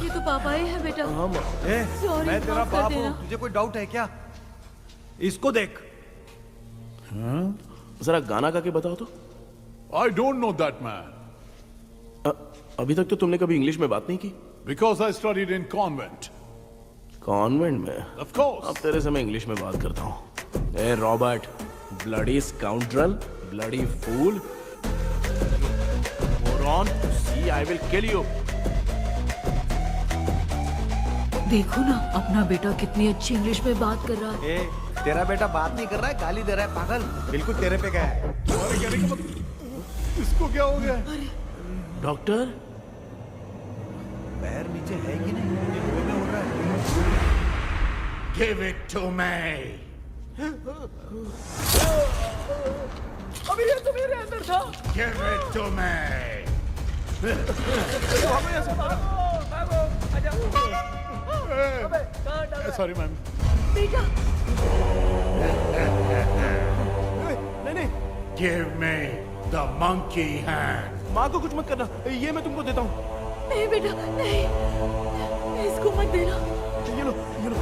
ये तो पापा ही है बेटा। Sorry, मैं तेरा माफ कर बाप देना। हूँ, तुझे कोई डाउट है क्या? इसको देख। जरा गाना गा के बताओ तो। I don't know that man. अभी तक तो तुमने कभी इंग्लिश में बात नहीं की। Because I studied in convent. Convent में? Of course. अब तेरे से मैं इंग्लिश में बात करता हूँ। ए Robert, bloody scoundrel, bloody fool, moron, see I will kill you. देखो ना अपना बेटा कितनी अच्छी इंग्लिश में बात कर रहा है। तेरा बेटा बात नहीं कर रहा है, गाली दे रहा है पागल। बिल्कुल तेरे पे गया है। इसको क्या हो गया? डॉक्टर, पैर नीचे है कि नहीं? ये हो रहा है। Give it to me. अभी ये तो मेरे अंदर था। Give it to me. Sorry ma'am. बेटा नहीं नहीं, give me the monkey hand. माँ को कुछ मत करना, ये मैं तुमको देता हूँ। नहीं बेटा नहीं, इसको मत देना। ये लो ये लो।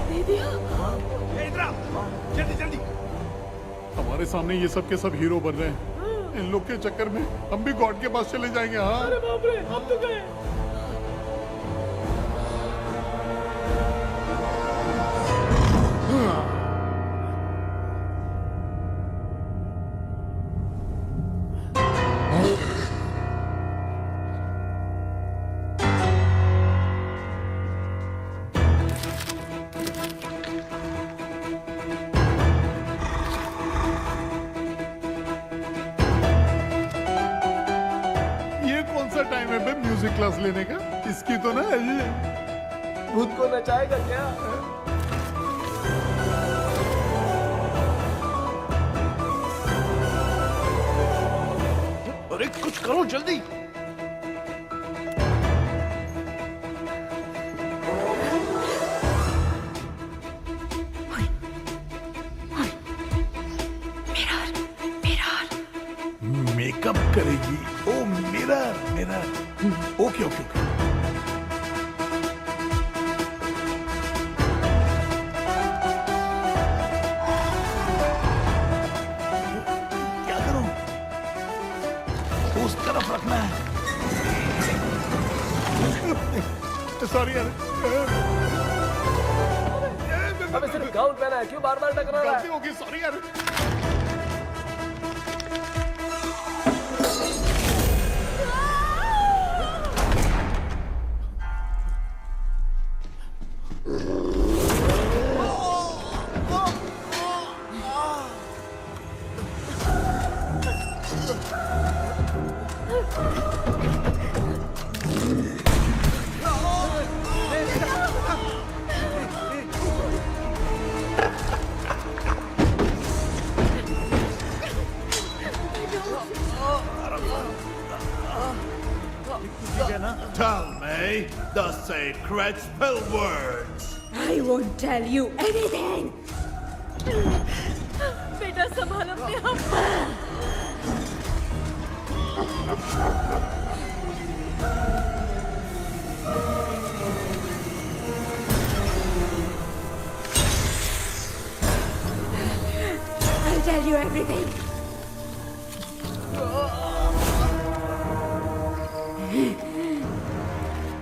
दे दिया। जल्दी जल्दी। हमारे सामने ये सब के सब हीरो बन रहे हैं, इन लोग के चक्कर में हम भी गॉड के पास चले जाएंगे। हाँ अरे बाप रे, हम तो गए। ये कौन सा टाइम है बे म्यूजिक क्लास लेने का? इसकी तो ना खुद को नचाएगा क्या? अरे कुछ करो जल्दी। मेकअप करेगी। Oh mirror mirror. Okay okay okay. क्या करूं? उस तरफ रखना है। सॉरी यार। अबे सिर्फ गाउन पहना है, क्यों बार बार टकरा रहा है? गलती होगी, सॉरी यार। Tell me the sacred spell words. I won't tell you anything. बेटा संभाल अपने आप। I'll tell you everything.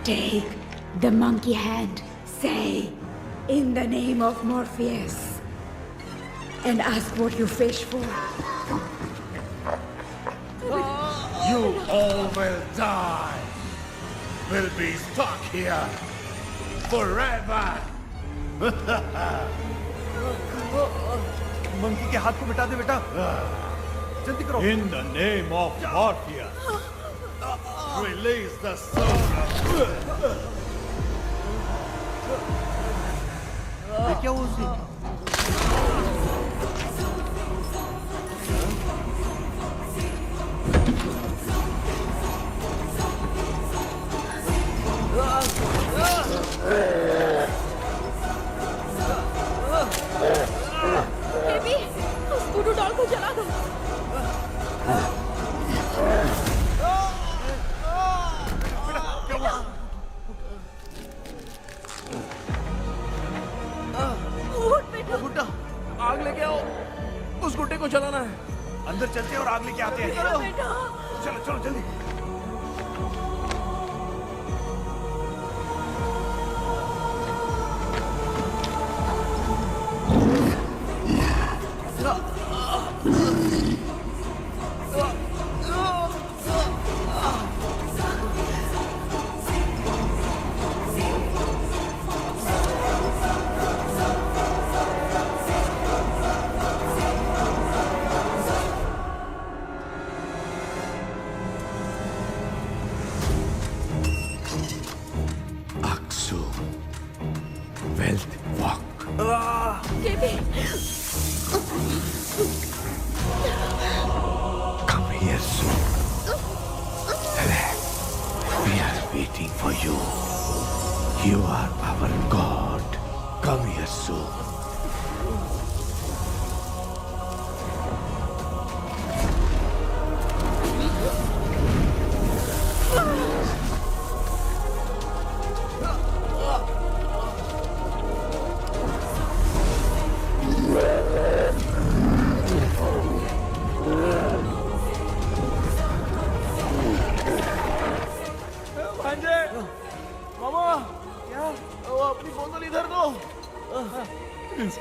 Take the monkey hand, say, in the name of Morpheus, and ask what you fish for. You all will die. Will be stuck here forever. Monkey के हाथ को मिटा दे बेटा, जल्दी करो। In the name of Morpheus, release the soul. ये क्या हुआ उसे? बेबी, उस वुडू डॉल को जला दो। उठ बेटा। गुड्डा, आग लेके आओ। उस गुड्डे को जलाना है। अंदर चलते हैं और आग लेके आते हैं। चलो बेटा। चलो चलो जल्दी। Aksu, wealth walk. Baby.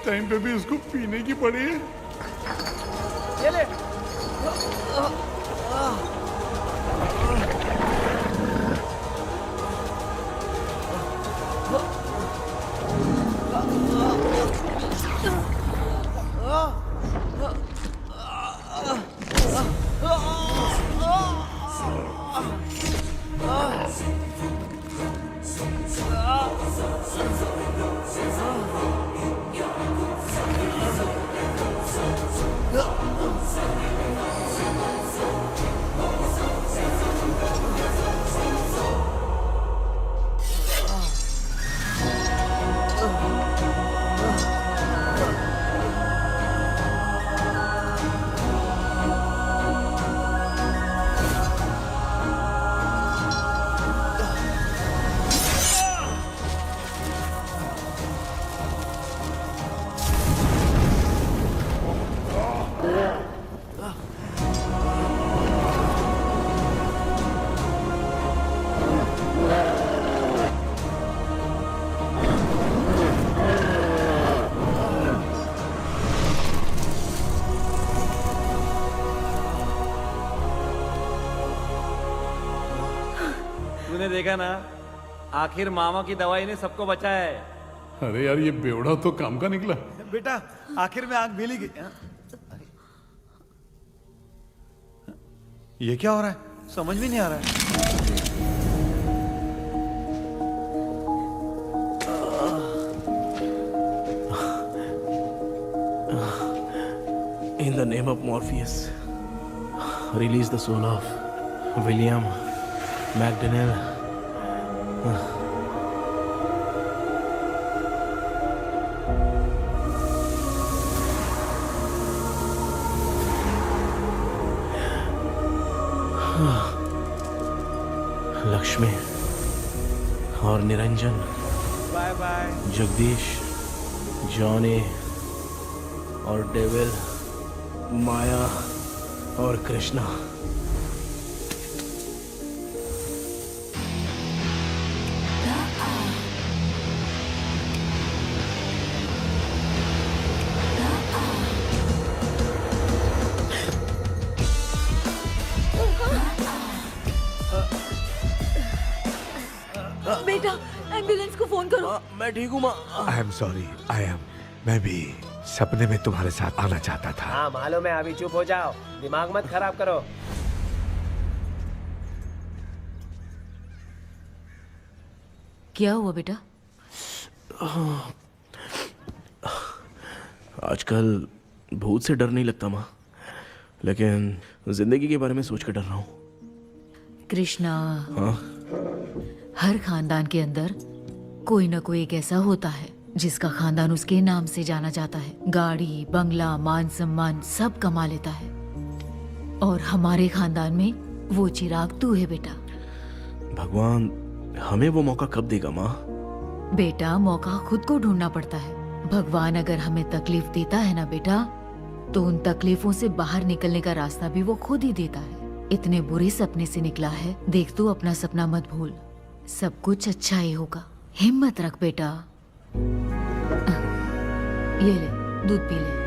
Time पे भी उसको पीने की पड़ी है। ये ले। तूने देखा ना, आखिर मामा की दवाई ने सबको बचाया है। अरे यार, ये बेवड़ा तो काम का निकला। बेटा आखिर में आग मिली गई। ये क्या हो रहा है, समझ में नहीं आ रहा है। In the name of Morpheus, release the soul of William McDonnell. Lakshmi और Niranjan, bye bye. Jagdish, Johnny और डेविल, माया और कृष्णा। बेटा एम्बुलेंस को फोन करो। मैं ठीक हूँ माँ। आई एम सॉरी, मैं भी सपने में तुम्हारे साथ आना चाहता था। हाँ मालूम है, अभी चुप हो जाओ, दिमाग मत खराब करो। क्या हुआ बेटा? आजकल भूत से डर नहीं लगता माँ, लेकिन जिंदगी के बारे में सोच कर डर रहा हूँ। कृष्णा, हाँ? हर खानदान के अंदर कोई ना कोई एक ऐसा होता है जिसका खानदान उसके नाम से जाना जाता है। गाड़ी, बंगला, मान सम्मान सब कमा लेता है, और हमारे खानदान में वो चिराग तू है बेटा। भगवान हमें वो मौका कब देगा माँ? बेटा मौका खुद को ढूंढना पड़ता है। भगवान अगर हमें तकलीफ देता है ना बेटा, तो उन तकलीफों से बाहर निकलने का रास्ता भी वो खुद ही देता है। इतने बुरे सपने से निकला है, देख तू अपना सपना मत भूल, सब कुछ अच्छा ही होगा। हिम्मत रख बेटा। ये ले, दूध पी ले।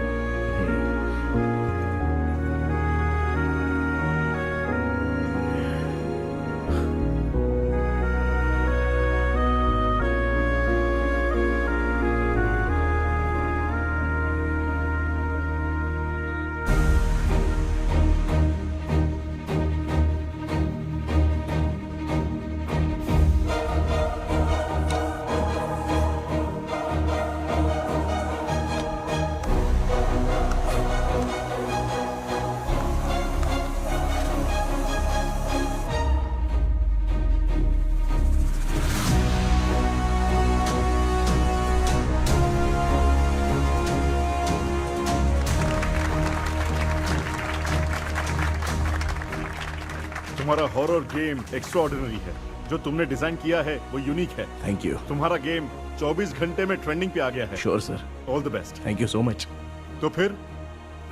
तुम्हारा हॉरर गेम एक्स्ट्राऑर्डिनरी है। जो तुमने डिजाइन किया है वो यूनिक है। Thank you. तुम्हारा गेम 24 घंटे में ट्रेंडिंग पे आ गया है। Sure sir. All the best. Thank you so much. तो फिर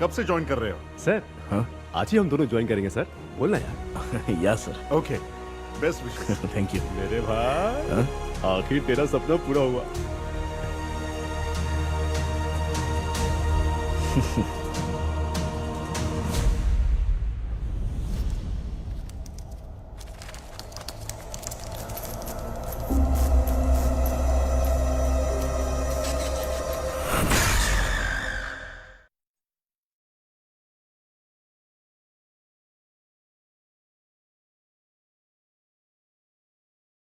कब से ज्वाइन कर रहे हो? सर हाँ, आज ही हम दोनों ज्वाइन करेंगे सर। बोलना यार। या sir. Okay, best wishes. Thank you. मेरे भाई, आखिर तेरा सपना पूरा हुआ।